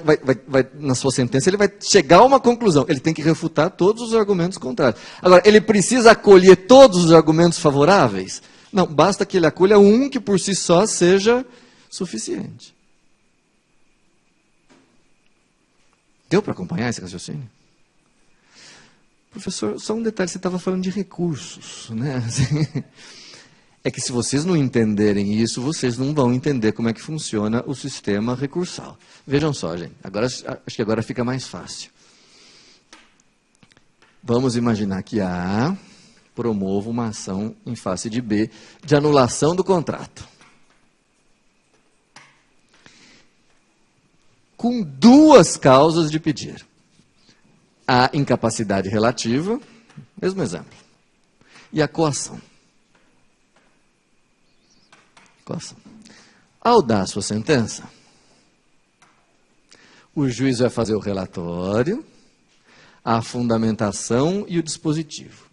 na sua sentença, ele vai chegar a uma conclusão. Ele tem que refutar todos os argumentos contrários. Agora, ele precisa acolher todos os argumentos favoráveis? Não, basta que ele acolha um que por si só seja suficiente. Deu para acompanhar esse raciocínio? Professor, só um detalhe, você estava falando de recursos, né? É que se vocês não entenderem isso, vocês não vão entender como é que funciona o sistema recursal. Vejam só, gente, acho que agora fica mais fácil. Vamos imaginar que A promova uma ação em face de B de anulação do contrato. Com duas causas de pedir. A incapacidade relativa, mesmo exemplo, e a coação. Ao dar a sua sentença, o juiz vai fazer o relatório, a fundamentação e o dispositivo.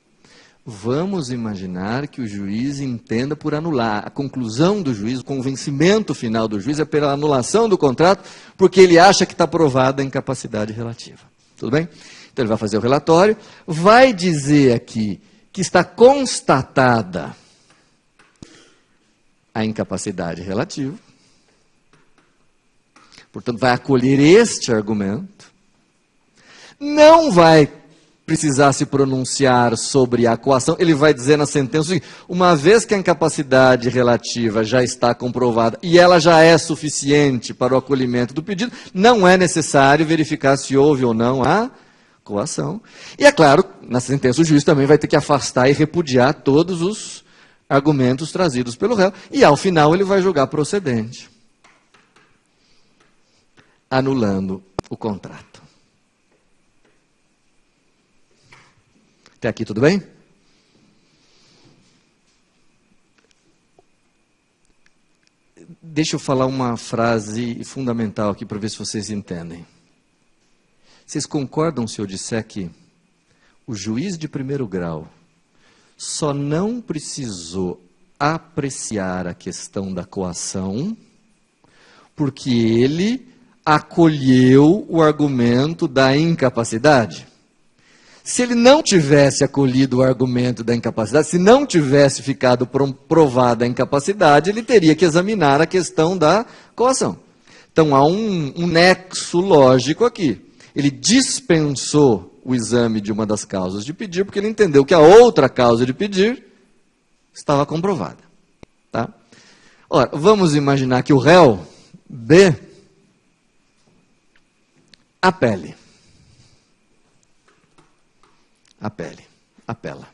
Vamos imaginar que o juiz entenda por anular. A conclusão do juiz, o convencimento final do juiz é pela anulação do contrato, porque ele acha que está provada a incapacidade relativa. Tudo bem? Então ele vai fazer o relatório, vai dizer aqui que está constatada a incapacidade relativa. Portanto, vai acolher este argumento. Não vai precisar se pronunciar sobre a coação. Ele vai dizer na sentença o seguinte: uma vez que a incapacidade relativa já está comprovada e ela já é suficiente para o acolhimento do pedido, não é necessário verificar se houve ou não a coação. E é claro, na sentença o juiz também vai ter que afastar e repudiar todos os argumentos trazidos pelo réu, e ao final ele vai julgar procedente, anulando o contrato. Até aqui tudo bem? Deixa eu falar uma frase fundamental aqui para ver se vocês entendem. Vocês concordam se eu disser que o juiz de primeiro grau só não precisou apreciar a questão da coação porque ele acolheu o argumento da incapacidade? Se ele não tivesse acolhido o argumento da incapacidade, se não tivesse ficado provada a incapacidade, ele teria que examinar a questão da coação. Então há um nexo lógico aqui. Ele dispensou o exame de uma das causas de pedir, porque ele entendeu que a outra causa de pedir estava comprovada. Tá? Ora, vamos imaginar que o réu B apele. Apela.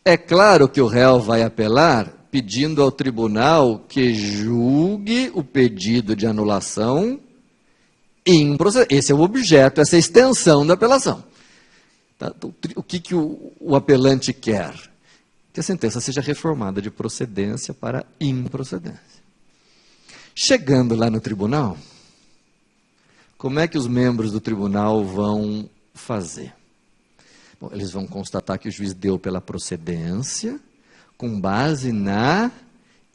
É claro que o réu vai apelar pedindo ao tribunal que julgue o pedido de anulação improcedente. Esse é o objeto, essa é a extensão da apelação. Tá? O que o apelante quer? Que a sentença seja reformada de procedência para improcedência. Chegando lá no tribunal, como é que os membros do tribunal vão fazer? Bom, eles vão constatar que o juiz deu pela procedência com base na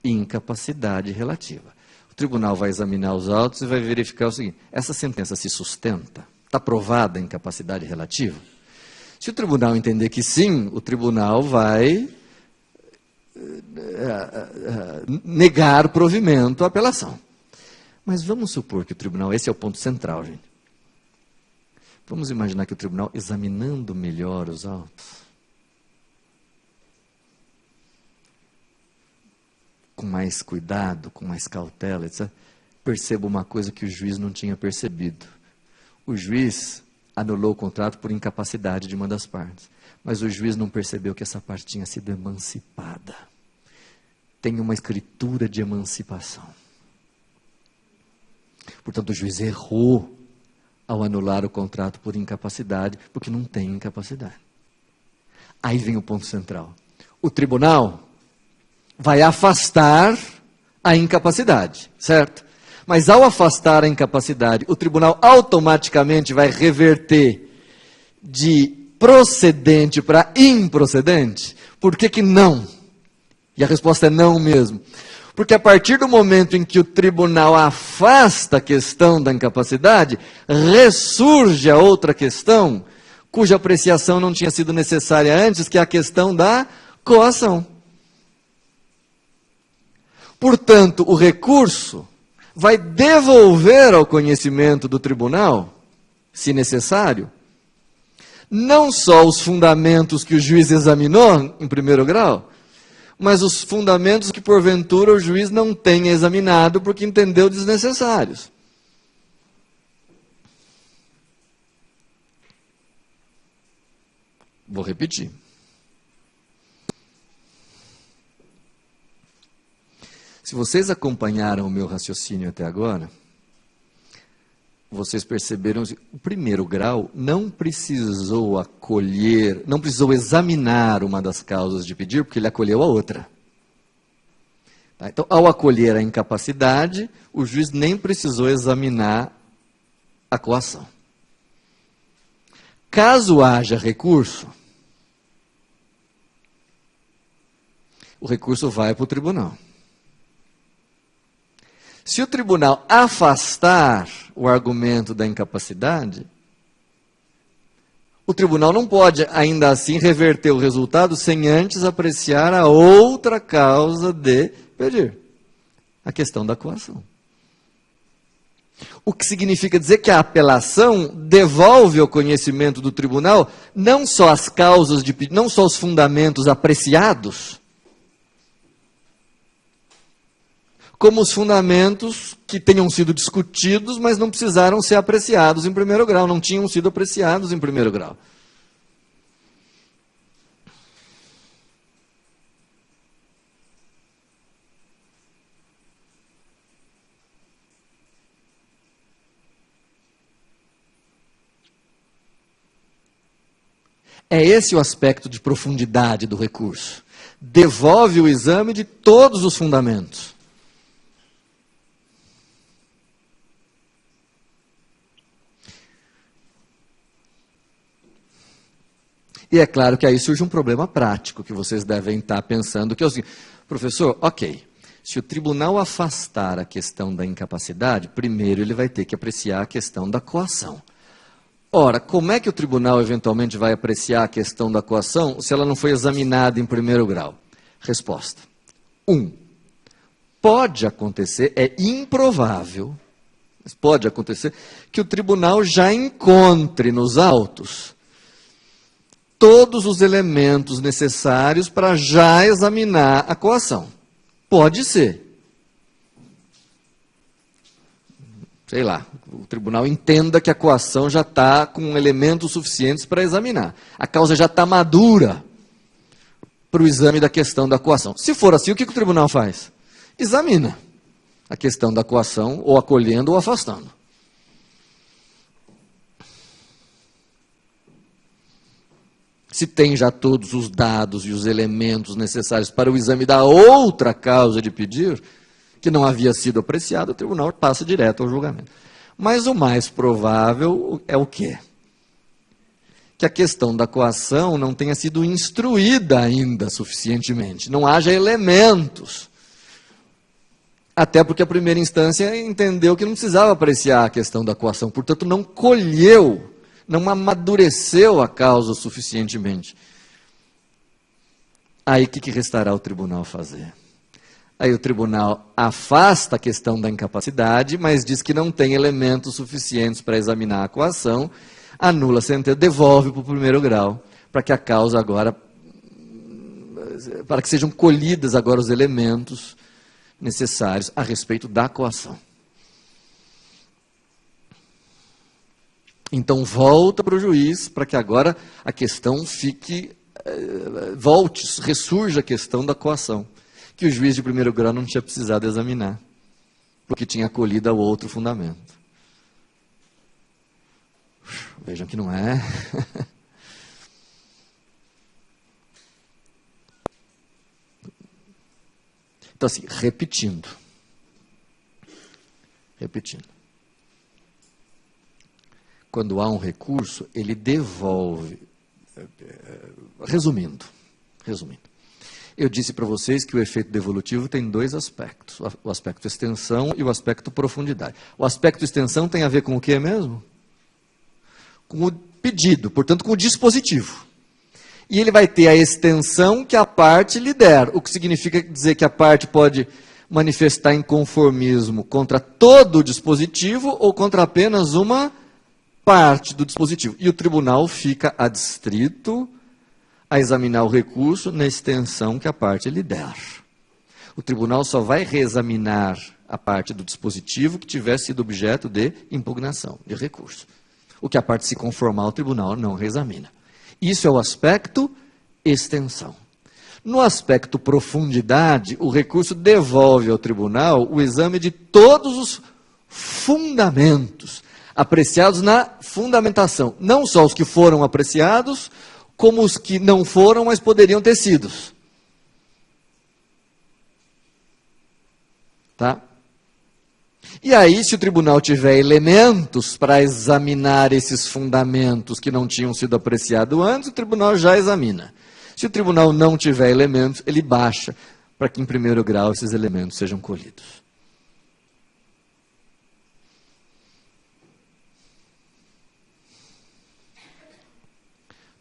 incapacidade relativa. O tribunal vai examinar os autos e vai verificar o seguinte: essa sentença se sustenta? Está provada a incapacidade relativa? Se o tribunal entender que sim, o tribunal vai negar provimento à apelação. Mas vamos supor que o tribunal, esse é o ponto central, gente. Vamos imaginar que o tribunal, examinando melhor os autos, com mais cuidado, com mais cautela, etc., perceba uma coisa que o juiz não tinha percebido. O juiz anulou o contrato por incapacidade de uma das partes, mas o juiz não percebeu que essa parte tinha sido emancipada. Tem uma escritura de emancipação. Portanto, o juiz errou ao anular o contrato por incapacidade, porque não tem incapacidade. Aí vem o ponto central. O tribunal vai afastar a incapacidade, certo? Mas ao afastar a incapacidade, o tribunal automaticamente vai reverter de procedente para improcedente? Por que que não? E a resposta é não mesmo. Porque a partir do momento em que o tribunal afasta a questão da incapacidade, ressurge a outra questão, cuja apreciação não tinha sido necessária antes, que é a questão da coação. Portanto, o recurso vai devolver ao conhecimento do tribunal, se necessário, não só os fundamentos que o juiz examinou em primeiro grau, mas os fundamentos que porventura o juiz não tenha examinado porque entendeu desnecessários. Vou repetir. Se vocês acompanharam o meu raciocínio até agora, vocês perceberam que o primeiro grau não precisou acolher, não precisou examinar uma das causas de pedir, porque ele acolheu a outra. Tá? Então, ao acolher a incapacidade, o juiz nem precisou examinar a coação. Caso haja recurso, o recurso vai para o tribunal. Se o tribunal afastar o argumento da incapacidade, o tribunal não pode, ainda assim, reverter o resultado sem antes apreciar a outra causa de pedir, a questão da coação. O que significa dizer que a apelação devolve ao conhecimento do tribunal não só as causas de pedido, não só os fundamentos apreciados, como os fundamentos que tenham sido discutidos, mas não precisaram ser apreciados em primeiro grau, não tinham sido apreciados em primeiro grau. É esse o aspecto de profundidade do recurso. Devolve o exame de todos os fundamentos. E é claro que aí surge um problema prático, que vocês devem estar pensando, que é o seguinte: professor, ok, se o tribunal afastar a questão da incapacidade, primeiro ele vai ter que apreciar a questão da coação. Ora, como é que o tribunal eventualmente vai apreciar a questão da coação se ela não foi examinada em primeiro grau? Resposta: 1. Pode acontecer, é improvável, mas pode acontecer, que o tribunal já encontre nos autos todos os elementos necessários para já examinar a coação. Pode ser. Sei lá, o tribunal entenda que a coação já está com elementos suficientes para examinar. A causa já está madura para o exame da questão da coação. Se for assim, o que o tribunal faz? Examina a questão da coação, ou acolhendo ou afastando. Se tem já todos os dados e os elementos necessários para o exame da outra causa de pedir, que não havia sido apreciado, o tribunal passa direto ao julgamento. Mas o mais provável é o quê? Que a questão da coação não tenha sido instruída ainda suficientemente, não haja elementos. Até porque a primeira instância entendeu que não precisava apreciar a questão da coação, portanto não colheu, não amadureceu a causa suficientemente. Aí o que restará ao tribunal fazer? Aí o tribunal afasta a questão da incapacidade, mas diz que não tem elementos suficientes para examinar a coação, anula a sentença, devolve para o primeiro grau, para que a causa agora, para que sejam colhidas agora os elementos necessários a respeito da coação. Então volta para o juiz, para que agora a questão fique, volte, ressurja a questão da coação, que o juiz de primeiro grau não tinha precisado examinar, porque tinha acolhido ao outro fundamento. Vejam que não é. Então, assim, repetindo. Quando há um recurso, ele devolve. Resumindo. Eu disse para vocês que o efeito devolutivo tem dois aspectos. O aspecto extensão e o aspecto profundidade. O aspecto extensão tem a ver com o que mesmo? Com o pedido, portanto, com o dispositivo. E ele vai ter a extensão que a parte lhe der, o que significa dizer que a parte pode manifestar inconformismo contra todo o dispositivo ou contra apenas uma parte do dispositivo. E o tribunal fica adstrito a examinar o recurso na extensão que a parte lhe der. O tribunal só vai reexaminar a parte do dispositivo que tiver sido objeto de impugnação, de recurso. O que a parte se conformar, o tribunal não reexamina. Isso é o aspecto extensão. No aspecto profundidade, o recurso devolve ao tribunal o exame de todos os fundamentos apreciados na fundamentação. Não só os que foram apreciados, como os que não foram, mas poderiam ter sido. Tá? E aí, se o tribunal tiver elementos para examinar esses fundamentos que não tinham sido apreciados antes, o tribunal já examina. Se o tribunal não tiver elementos, ele baixa para que, em primeiro grau, esses elementos sejam colhidos.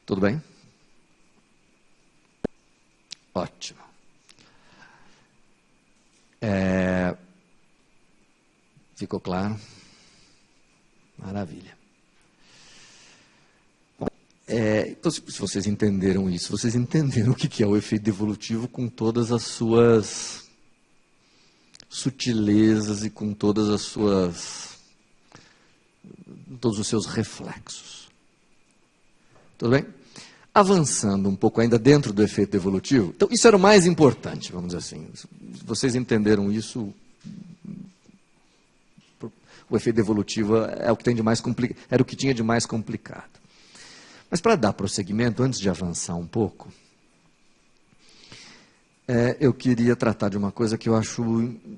Tudo bem? Ótimo. Ficou claro? Maravilha. Bom, então, se vocês entenderam isso, vocês entenderam o que é o efeito devolutivo com todas as suas sutilezas e com todas as suas, todos os seus reflexos. Tudo bem? Avançando um pouco ainda dentro do efeito devolutivo, então isso era o mais importante, vamos dizer assim. Vocês entenderam isso? O efeito devolutivo é o que tem de mais era o que tinha de mais complicado. Mas para dar prosseguimento, antes de avançar um pouco, eu queria tratar de uma coisa que eu acho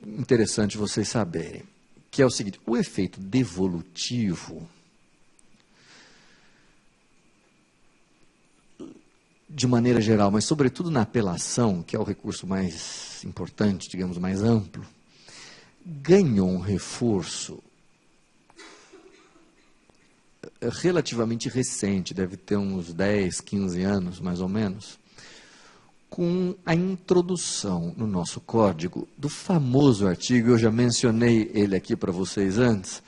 interessante vocês saberem, que é o seguinte: o efeito devolutivo, de maneira geral, mas sobretudo na apelação, que é o recurso mais importante, digamos, mais amplo, ganhou um reforço relativamente recente, deve ter uns 10, 15 anos, mais ou menos, com a introdução no nosso código do famoso artigo, eu já mencionei ele aqui para vocês antes,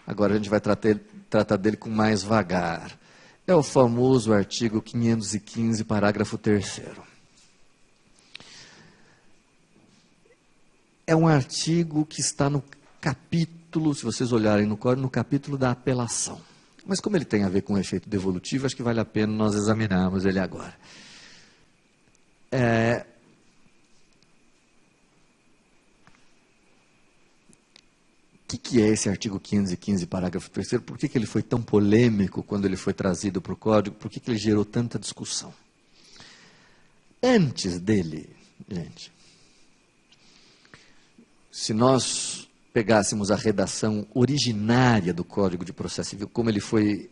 agora a gente vai tratar dele com mais vagar. É o famoso artigo 515, parágrafo 3º. É um artigo que está no capítulo, se vocês olharem no código, no capítulo da apelação. Mas como ele tem a ver com o efeito devolutivo, acho que vale a pena nós examinarmos ele agora. O que é esse artigo 515, parágrafo 3º? Por que ele foi tão polêmico quando ele foi trazido para o Código? Por que ele gerou tanta discussão? Antes dele, gente, se nós pegássemos a redação originária do Código de Processo Civil, como ele foi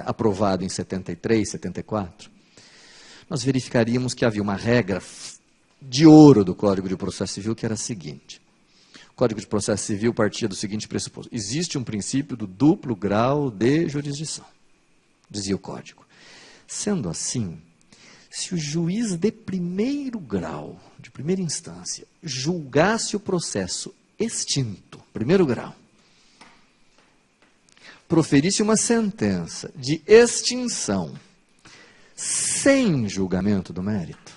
aprovado em 73, 74, nós verificaríamos que havia uma regra de ouro do Código de Processo Civil, que era a seguinte: o Código de Processo Civil partia do seguinte pressuposto: existe um princípio do duplo grau de jurisdição, dizia o Código. Sendo assim, se o juiz de primeiro grau, de primeira instância, julgasse o processo extinto, primeiro grau, proferisse uma sentença de extinção sem julgamento do mérito,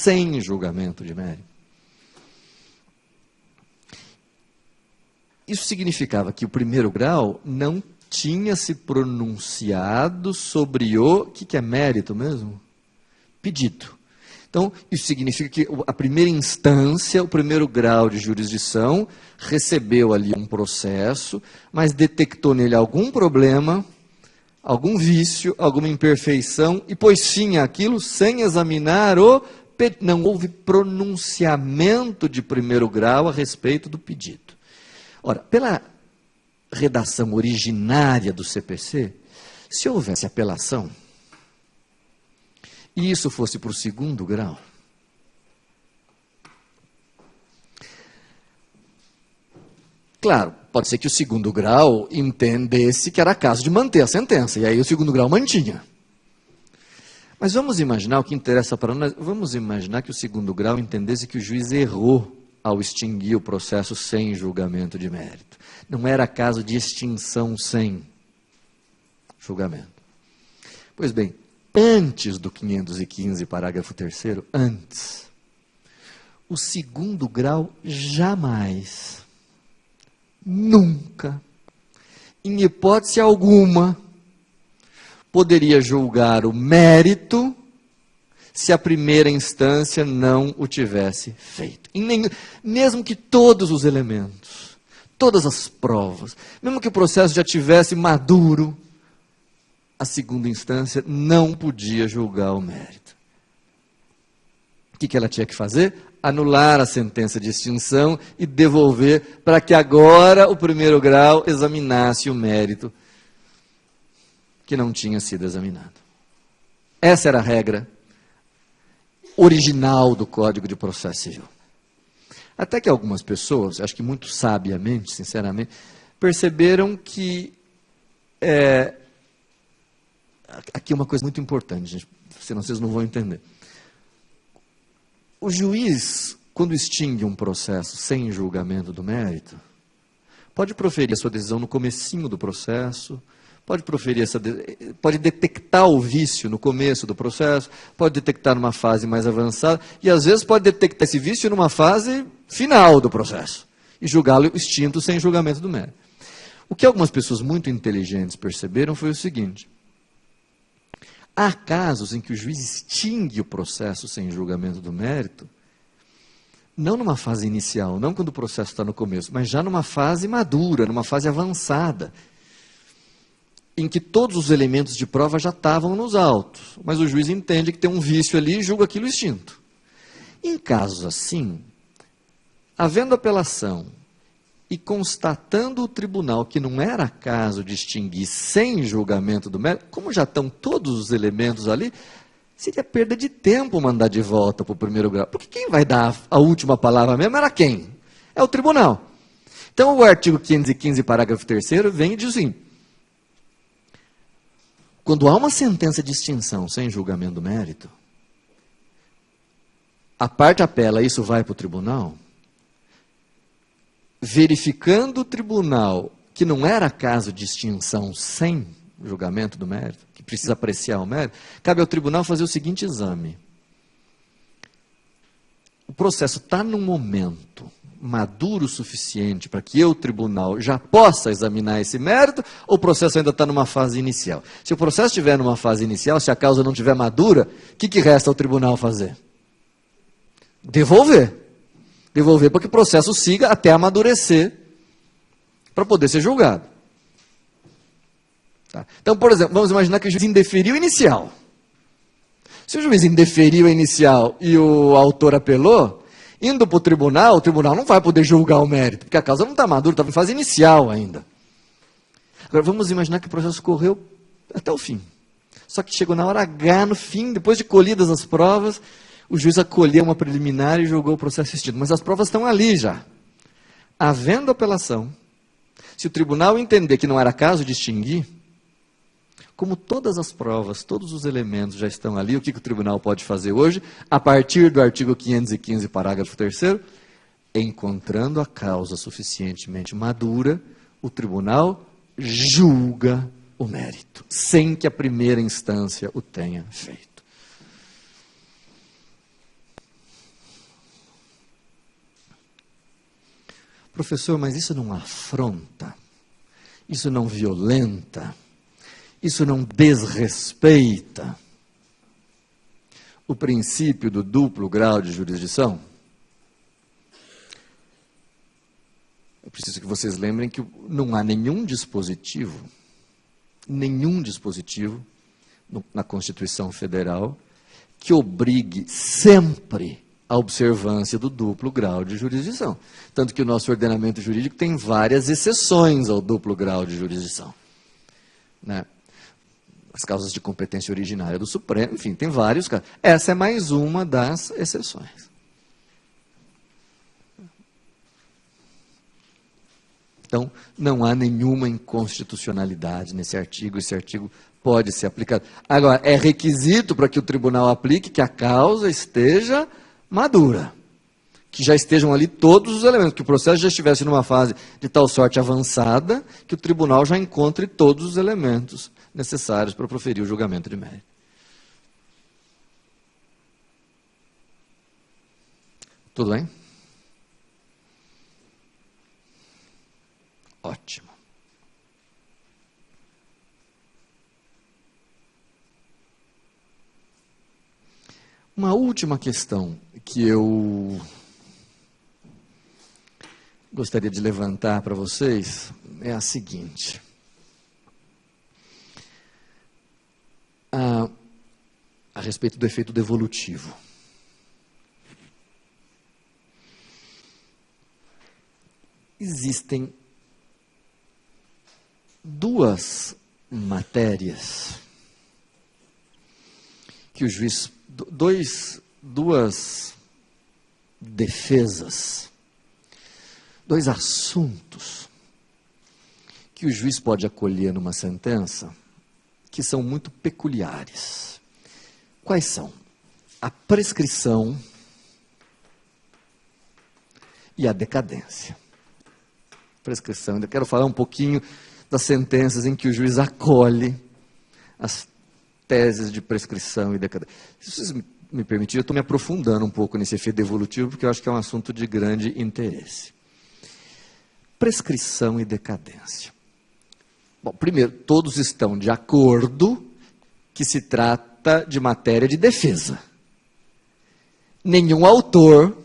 sem julgamento de mérito. Isso significava que o primeiro grau não tinha se pronunciado sobre o que é mérito mesmo? Pedido. Então, isso significa que a primeira instância, o primeiro grau de jurisdição, recebeu ali um processo, mas detectou nele algum problema, algum vício, alguma imperfeição, e pôs fim àquilo sem examinar o pedido. Não houve pronunciamento de primeiro grau a respeito do pedido. Ora, pela redação originária do CPC, se houvesse apelação, e isso fosse para o segundo grau, claro, pode ser que o segundo grau entendesse que era caso de manter a sentença, e aí o segundo grau mantinha. Mas vamos imaginar, o que interessa para nós, vamos imaginar que o segundo grau entendesse que o juiz errou ao extinguir o processo sem julgamento de mérito. Não era caso de extinção sem julgamento. Pois bem, antes do 515, parágrafo 3º, antes, o segundo grau jamais, nunca, em hipótese alguma, poderia julgar o mérito se a primeira instância não o tivesse feito. Mesmo que todos os elementos, todas as provas, mesmo que o processo já tivesse maduro, a segunda instância não podia julgar o mérito. O que ela tinha que fazer? Anular a sentença de extinção e devolver para que agora o primeiro grau examinasse o mérito que não tinha sido examinado. Essa era a regra original do Código de Processo Civil. Até que algumas pessoas, acho que muito sabiamente, sinceramente, perceberam que aqui é uma coisa muito importante, gente, senão vocês não vão entender. O juiz, quando extingue um processo sem julgamento do mérito, pode proferir a sua decisão no comecinho do processo, pode detectar o vício no começo do processo, pode detectar numa fase mais avançada, e às vezes pode detectar esse vício numa fase final do processo, e julgá-lo extinto sem julgamento do mérito. O que algumas pessoas muito inteligentes perceberam foi o seguinte: há casos em que o juiz extingue o processo sem julgamento do mérito, não numa fase inicial, não quando o processo está no começo, mas já numa fase madura, numa fase avançada, em que todos os elementos de prova já estavam nos autos, mas o juiz entende que tem um vício ali e julga aquilo extinto. Em casos assim, havendo apelação e constatando o tribunal que não era caso de extinguir sem julgamento do mérito, como já estão todos os elementos ali, seria perda de tempo mandar de volta para o primeiro grau. Porque quem vai dar a última palavra mesmo era quem? É o tribunal. Então o artigo 515, parágrafo 3º, vem e diz assim: quando há uma sentença de extinção sem julgamento do mérito, a parte apela, isso vai para o tribunal, verificando o tribunal que não era caso de extinção sem julgamento do mérito, que precisa apreciar o mérito, cabe ao tribunal fazer o seguinte exame. O processo está num momento maduro o suficiente para que eu, tribunal, já possa examinar esse mérito, ou o processo ainda está numa fase inicial? Se o processo estiver numa fase inicial, se a causa não estiver madura, o que resta ao tribunal fazer? Devolver. Devolver para que o processo siga até amadurecer para poder ser julgado. Tá? Então, por exemplo, vamos imaginar que o juiz indeferiu o inicial. Se o juiz indeferiu a inicial e o autor apelou, indo para o tribunal não vai poder julgar o mérito, porque a causa não está madura, está em fase inicial ainda. Agora, vamos imaginar que o processo correu até o fim. Só que chegou na hora H, no fim, depois de colhidas as provas, o juiz acolheu uma preliminar e julgou o processo extinto. Mas as provas estão ali já. Havendo apelação, se o tribunal entender que não era caso de extinguir, como todas as provas, todos os elementos já estão ali, o que o tribunal pode fazer hoje, a partir do artigo 515, parágrafo 3º, encontrando a causa suficientemente madura, o tribunal julga o mérito, sem que a primeira instância o tenha feito. Professor, mas isso não afronta, isso não violenta, isso não desrespeita o princípio do duplo grau de jurisdição? Eu preciso que vocês lembrem que não há nenhum dispositivo na Constituição Federal que obrigue sempre a observância do duplo grau de jurisdição. Tanto que o nosso ordenamento jurídico tem várias exceções ao duplo grau de jurisdição, né? As causas de competência originária do Supremo, enfim, tem vários casos. Essa é mais uma das exceções. Então, não há nenhuma inconstitucionalidade nesse artigo, esse artigo pode ser aplicado. Agora, é requisito para que o tribunal aplique que a causa esteja madura, que já estejam ali todos os elementos, que o processo já estivesse numa fase de tal sorte avançada, que o tribunal já encontre todos os elementos necessários para proferir o julgamento de mérito. Tudo bem? Ótimo. Uma última questão que eu gostaria de levantar para vocês é a seguinte. A respeito do efeito devolutivo. Existem duas matérias que o juiz, duas defesas, dois assuntos que o juiz pode acolher numa sentença que são muito peculiares. Quais são? A prescrição e a decadência. Prescrição, ainda quero falar um pouquinho das sentenças em que o juiz acolhe as teses de prescrição e decadência. Se vocês me permitirem, eu estou me aprofundando um pouco nesse efeito devolutivo, porque eu acho que é um assunto de grande interesse. Prescrição e decadência. Bom, primeiro, todos estão de acordo que se trata de matéria de defesa. Nenhum autor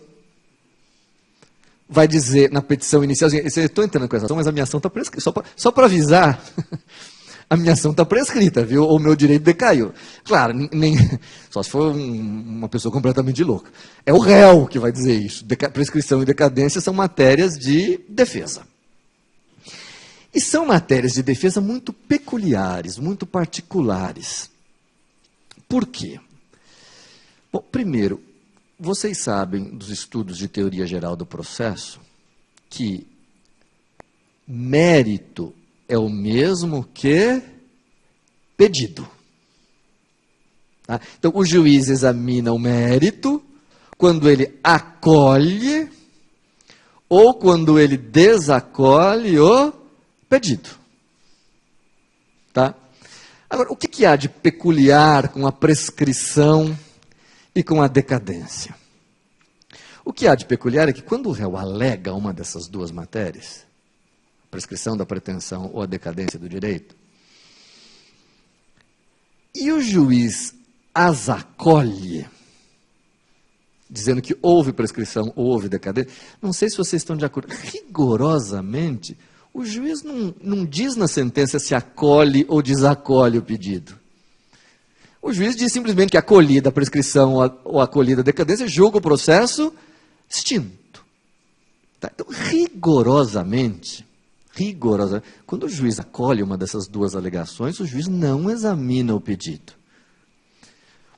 vai dizer na petição inicial, eu estou entrando com essa ação, mas a minha ação está prescrita. Só para avisar, a minha ação está prescrita, viu? Ou o meu direito decaiu. Claro, só se for uma pessoa completamente louca. É o réu que vai dizer isso. Prescrição e decadência são matérias de defesa. E são matérias de defesa muito peculiares, muito particulares. Por quê? Bom, primeiro, vocês sabem dos estudos de teoria geral do processo que mérito é o mesmo que pedido. Tá? Então, o juiz examina o mérito quando ele acolhe ou quando ele desacolhe o pedido. Tá? Agora, o que há de peculiar com a prescrição e com a decadência? O que há de peculiar é que quando o réu alega uma dessas duas matérias, a prescrição da pretensão ou a decadência do direito, e o juiz as acolhe, dizendo que houve prescrição ou houve decadência, não sei se vocês estão de acordo, rigorosamente, o juiz não diz na sentença se acolhe ou desacolhe o pedido. O juiz diz simplesmente que acolhida a prescrição ou acolhida a decadência julga o processo extinto. Tá? Então, rigorosamente, quando o juiz acolhe uma dessas duas alegações, o juiz não examina o pedido.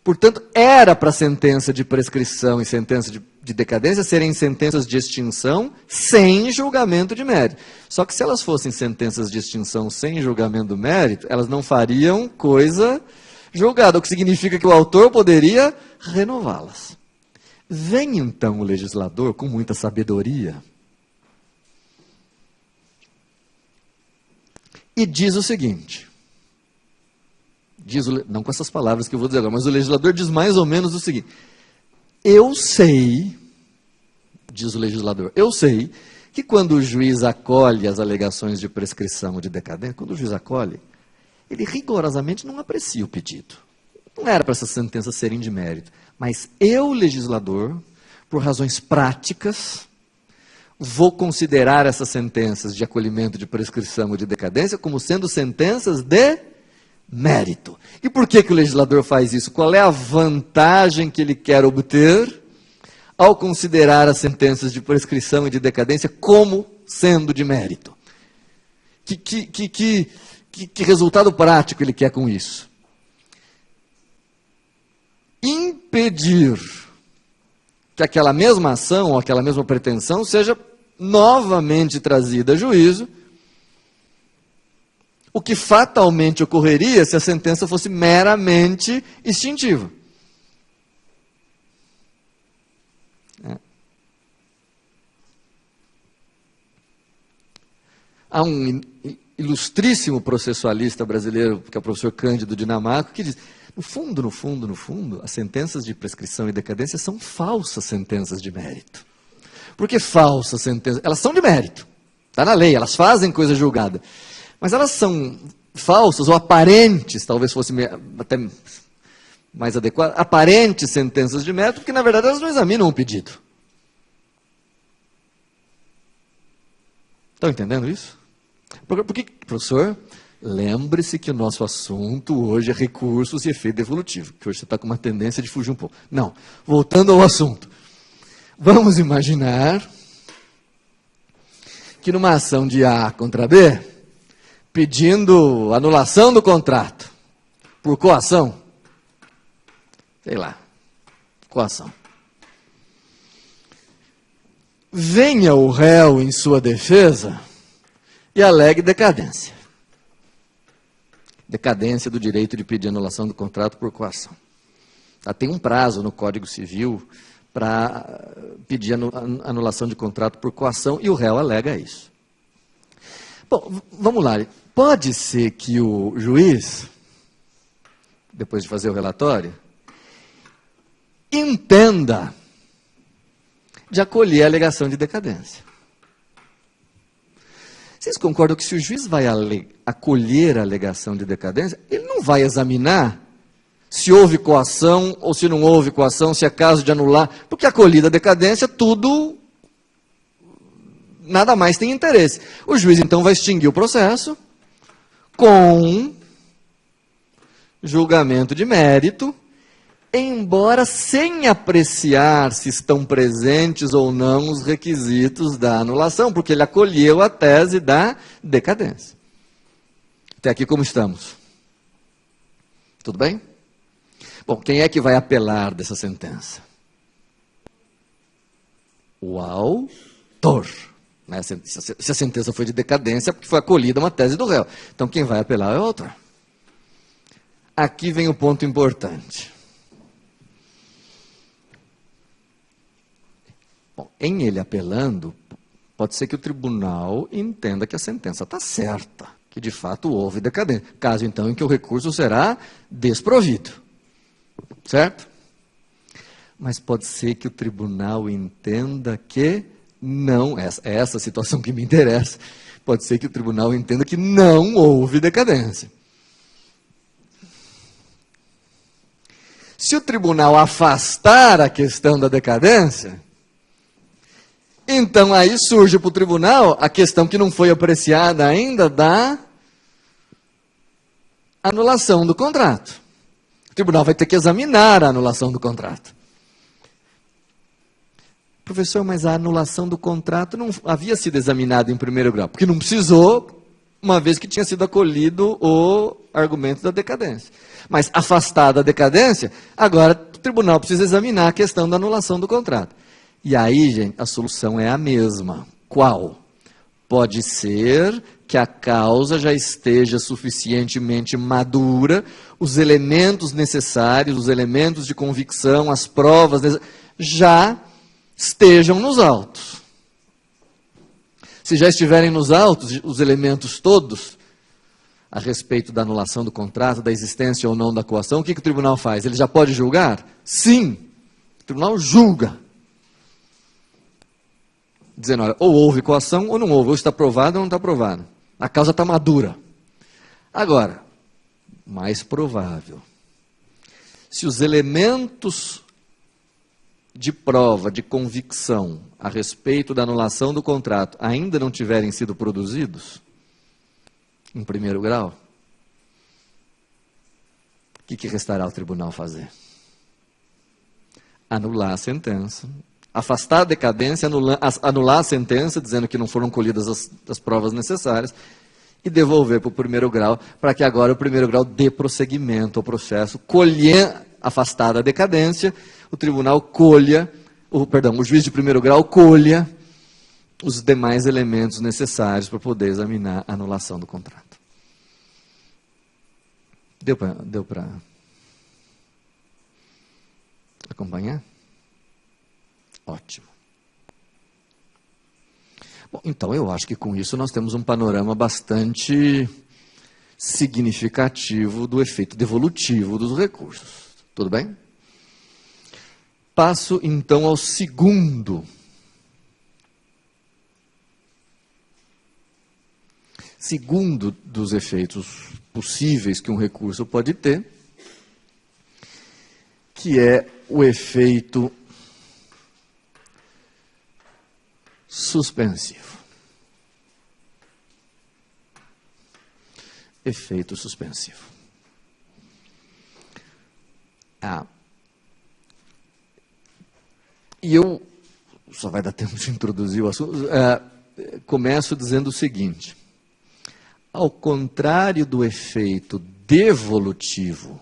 Portanto, era para a sentença de prescrição e sentença de decadência serem sentenças de extinção sem julgamento de mérito. Só que se elas fossem sentenças de extinção sem julgamento do mérito, elas não fariam coisa julgada, o que significa que o autor poderia renová-las. Vem então o legislador com muita sabedoria e diz o seguinte, não com essas palavras que eu vou dizer agora, mas o legislador diz mais ou menos o seguinte: eu sei, diz o legislador, eu sei que quando o juiz acolhe as alegações de prescrição ou de decadência, quando o juiz acolhe, ele rigorosamente não aprecia o pedido. Não era para essas sentenças serem de mérito. Mas eu, legislador, por razões práticas, vou considerar essas sentenças de acolhimento de prescrição ou de decadência como sendo sentenças de mérito. E por que o legislador faz isso? Qual é a vantagem que ele quer obter ao considerar as sentenças de prescrição e de decadência como sendo de mérito? Que resultado prático ele quer com isso? Impedir que aquela mesma ação ou aquela mesma pretensão seja novamente trazida a juízo, o que fatalmente ocorreria se a sentença fosse meramente extintiva. Há um ilustríssimo processualista brasileiro, que é o professor Cândido Dinamarco, que diz, no fundo, as sentenças de prescrição e decadência são falsas sentenças de mérito. Por que falsas sentenças? Elas são de mérito, está na lei, elas fazem coisa julgada. Mas elas são falsas ou aparentes, talvez fosse até mais adequado, aparentes sentenças de mérito, porque na verdade elas não examinam o pedido. Estão entendendo isso? Porque, professor, lembre-se que o nosso assunto hoje é recursos e efeito devolutivo, que hoje você está com uma tendência de fugir um pouco. Não, voltando ao assunto. Vamos imaginar que numa ação de A contra B, pedindo anulação do contrato por coação, sei lá, coação. Venha o réu em sua defesa e alegue decadência. Decadência do direito de pedir anulação do contrato por coação. Tem um prazo no Código Civil para pedir anulação de contrato por coação e o réu alega isso. Bom, vamos lá. Pode ser que o juiz, depois de fazer o relatório, entenda de acolher a alegação de decadência. Vocês concordam que se o juiz vai acolher a alegação de decadência, ele não vai examinar se houve coação ou se não houve coação, se é caso de anular, porque acolhida a decadência, tudo, nada mais tem interesse. O juiz então vai extinguir o processo com julgamento de mérito, embora sem apreciar se estão presentes ou não os requisitos da anulação, porque ele acolheu a tese da decadência. Até aqui como estamos? Tudo bem? Bom, quem é que vai apelar dessa sentença? O autor. Né? Se a sentença foi de decadência, é porque foi acolhida uma tese do réu. Então quem vai apelar é o autor. Aqui vem o ponto importante. Bom, em ele apelando, pode ser que o tribunal entenda que a sentença está certa, que de fato houve decadência. Caso então em que o recurso será desprovido. Certo? Mas pode ser que o tribunal entenda que não, essa situação que me interessa, pode ser que o tribunal entenda que não houve decadência. Se o tribunal afastar a questão da decadência, então aí surge para o tribunal a questão que não foi apreciada ainda da anulação do contrato. O tribunal vai ter que examinar a anulação do contrato. Professor, mas a anulação do contrato não havia sido examinada em primeiro grau, porque não precisou, uma vez que tinha sido acolhido o argumento da decadência. Mas afastada a decadência, agora o tribunal precisa examinar a questão da anulação do contrato. E aí, gente, a solução é a mesma. Qual? Pode ser que a causa já esteja suficientemente madura, os elementos necessários, os elementos de convicção, as provas já estejam nos autos. Se já estiverem nos autos, os elementos todos, a respeito da anulação do contrato, da existência ou não da coação, o que o tribunal faz? Ele já pode julgar? Sim, o tribunal julga. dizendo, olha, ou houve coação ou não houve, ou está provado ou não está provado. A causa está madura. Agora, mais provável, se os elementos de prova, de convicção a respeito da anulação do contrato ainda não tiverem sido produzidos, em primeiro grau, o que restará ao tribunal fazer? Anular a sentença, afastar a decadência, anular a sentença, dizendo que não foram colhidas as provas necessárias, e devolver para o primeiro grau, para que agora o primeiro grau dê prosseguimento ao processo, afastada a decadência, o tribunal colha, o juiz de primeiro grau colha os demais elementos necessários para poder examinar a anulação do contrato. Deu para acompanhar? Ótimo. Bom, então eu acho que com isso nós temos um panorama bastante significativo do efeito devolutivo dos recursos. Tudo bem? Passo então ao segundo dos efeitos possíveis que um recurso pode ter, que é o efeito suspensivo. Efeito suspensivo. E eu, só vai dar tempo de introduzir o assunto, começo dizendo o seguinte: ao contrário do efeito devolutivo,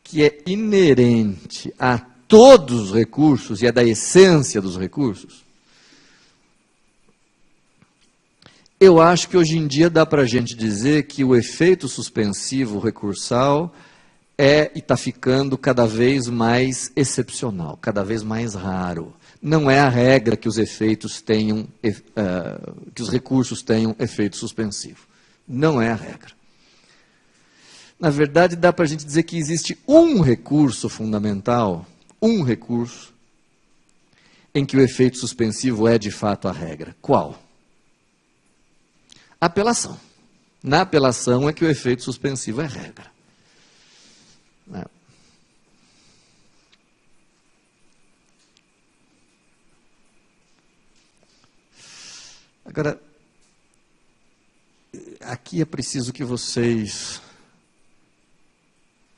que é inerente a todos os recursos e é da essência dos recursos, eu acho que hoje em dia dá para a gente dizer que o efeito suspensivo recursal e está ficando cada vez mais excepcional, cada vez mais raro. Não é a regra que os efeitos tenham, que os recursos tenham efeito suspensivo. Não é a regra. Na verdade, dá para a gente dizer que existe um recurso fundamental, um recurso, em que o efeito suspensivo é de fato a regra. Qual? Apelação. Na apelação é que o efeito suspensivo é regra. Agora, aqui é preciso que vocês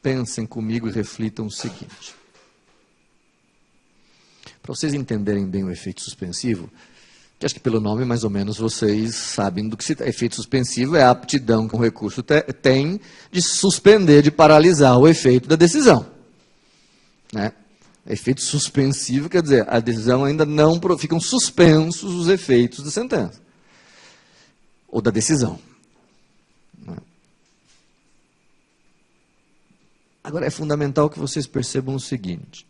pensem comigo e reflitam o seguinte. Para vocês entenderem bem o efeito suspensivo, que acho que pelo nome mais ou menos vocês sabem do que se trata. Efeito suspensivo é a aptidão que um recurso tem de suspender, de paralisar o efeito da decisão. Né? Efeito suspensivo quer dizer, a decisão ainda não... Ficam suspensos os efeitos da sentença. Ou da decisão. Né? Agora, é fundamental que vocês percebam o seguinte.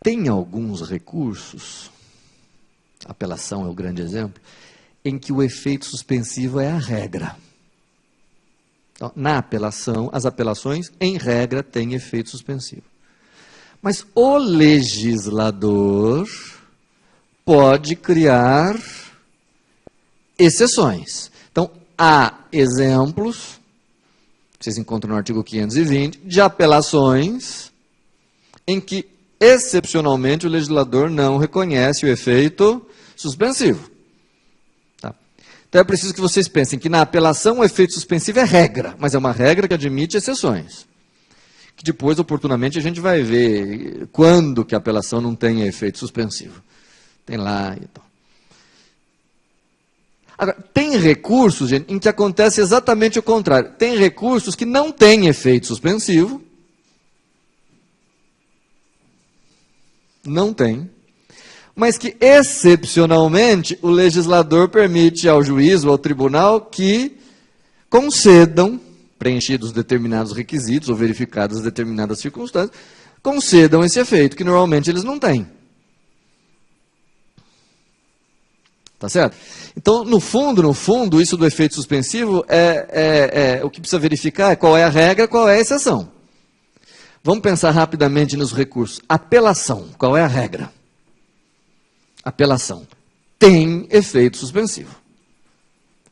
Tem alguns recursos, a apelação é o grande exemplo, em que o efeito suspensivo é a regra. Então, na apelação, as apelações, em regra, têm efeito suspensivo. Mas o legislador pode criar exceções. Então, há exemplos, vocês encontram no artigo 520, de apelações em que, excepcionalmente, o legislador não reconhece o efeito suspensivo. Tá? Então é preciso que vocês pensem que na apelação o efeito suspensivo é regra, mas é uma regra que admite exceções. Que depois, oportunamente, a gente vai ver quando que a apelação não tem efeito suspensivo. Tem lá e tal. Agora, tem recursos, gente, em que acontece exatamente o contrário. Tem recursos que não têm efeito suspensivo. Não tem. Mas que, excepcionalmente, o legislador permite ao juiz ou ao tribunal que concedam, preenchidos determinados requisitos ou verificadas determinadas circunstâncias, concedam esse efeito, que normalmente eles não têm. Tá certo? Então, no fundo, isso do efeito suspensivo o que precisa verificar é qual é a regra, qual é a exceção. Vamos pensar rapidamente nos recursos. Apelação, qual é a regra? Apelação tem efeito suspensivo.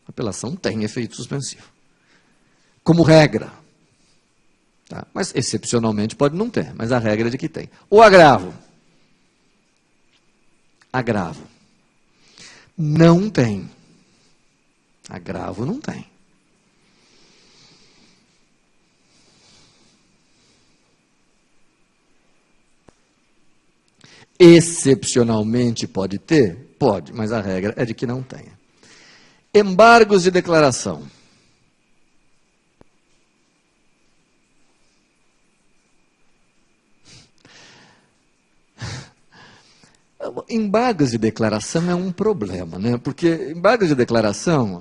Apelação tem efeito suspensivo. Como regra. Tá? Mas, excepcionalmente, pode não ter, mas a regra é de que tem. O agravo. Agravo. Não tem. Agravo não tem. Excepcionalmente pode ter? Pode, mas a regra é de que não tenha. Embargos de declaração. Embargos de declaração é um problema, né? Porque embargos de declaração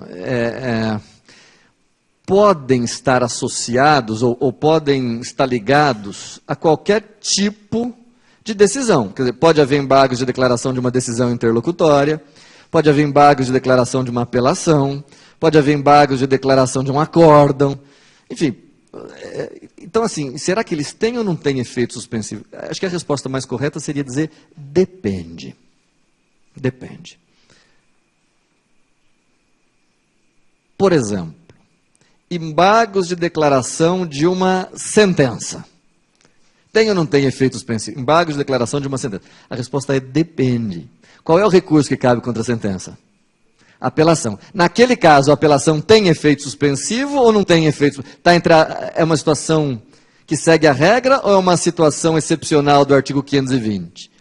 podem estar associados ou podem estar ligados a qualquer tipo de decisão. Quer dizer, pode haver embargos de declaração de uma decisão interlocutória, pode haver embargos de declaração de uma apelação, pode haver embargos de declaração de um acórdão, enfim. Então, assim, será que eles têm ou não têm efeito suspensivo? Acho que a resposta mais correta seria dizer depende. Depende. Por exemplo, embargos de declaração de uma sentença. Tem ou não tem efeito suspensivo? Embargos de declaração de uma sentença. A resposta é depende. Qual é o recurso que cabe contra a sentença? Apelação. Naquele caso, a apelação tem efeito suspensivo ou não tem efeito? É uma situação que segue a regra ou é uma situação excepcional do artigo 520?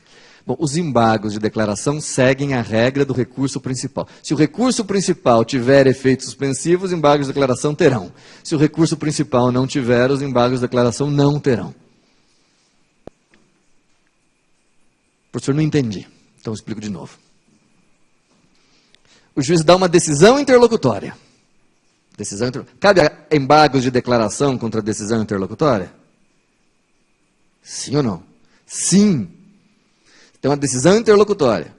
Bom, os embargos de declaração seguem a regra do recurso principal. Se o recurso principal tiver efeito suspensivo, os embargos de declaração terão. Se o recurso principal não tiver, os embargos de declaração não terão. Professor, não entendi. Então, eu explico de novo. O juiz dá uma decisão interlocutória. Cabe embargos de declaração contra a decisão interlocutória? Sim ou não? Sim. Tem uma decisão interlocutória.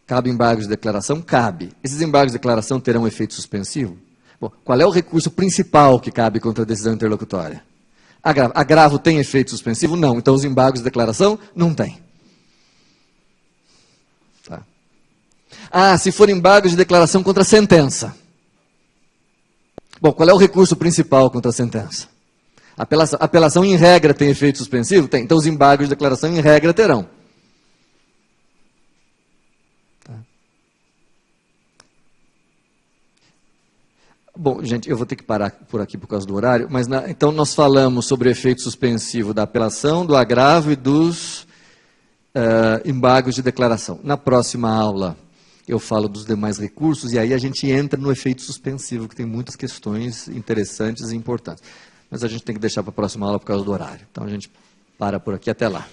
Cabe embargos de declaração? Cabe. Esses embargos de declaração terão efeito suspensivo? Bom, qual é o recurso principal que cabe contra a decisão interlocutória? Agravo. Agravo tem efeito suspensivo? Não. Então, os embargos de declaração? Não tem. Se for embargo de declaração contra a sentença. Bom, qual é o recurso principal contra a sentença? Apelação em regra tem efeito suspensivo? Tem. Então os embargos de declaração em regra terão. Tá. Bom, gente, eu vou ter que parar por aqui por causa do horário, mas então nós falamos sobre o efeito suspensivo da apelação, do agravo e dos embargos de declaração. Na próxima aula eu falo dos demais recursos, e aí a gente entra no efeito suspensivo, que tem muitas questões interessantes e importantes. Mas a gente tem que deixar para a próxima aula por causa do horário. Então a gente para por aqui, até lá.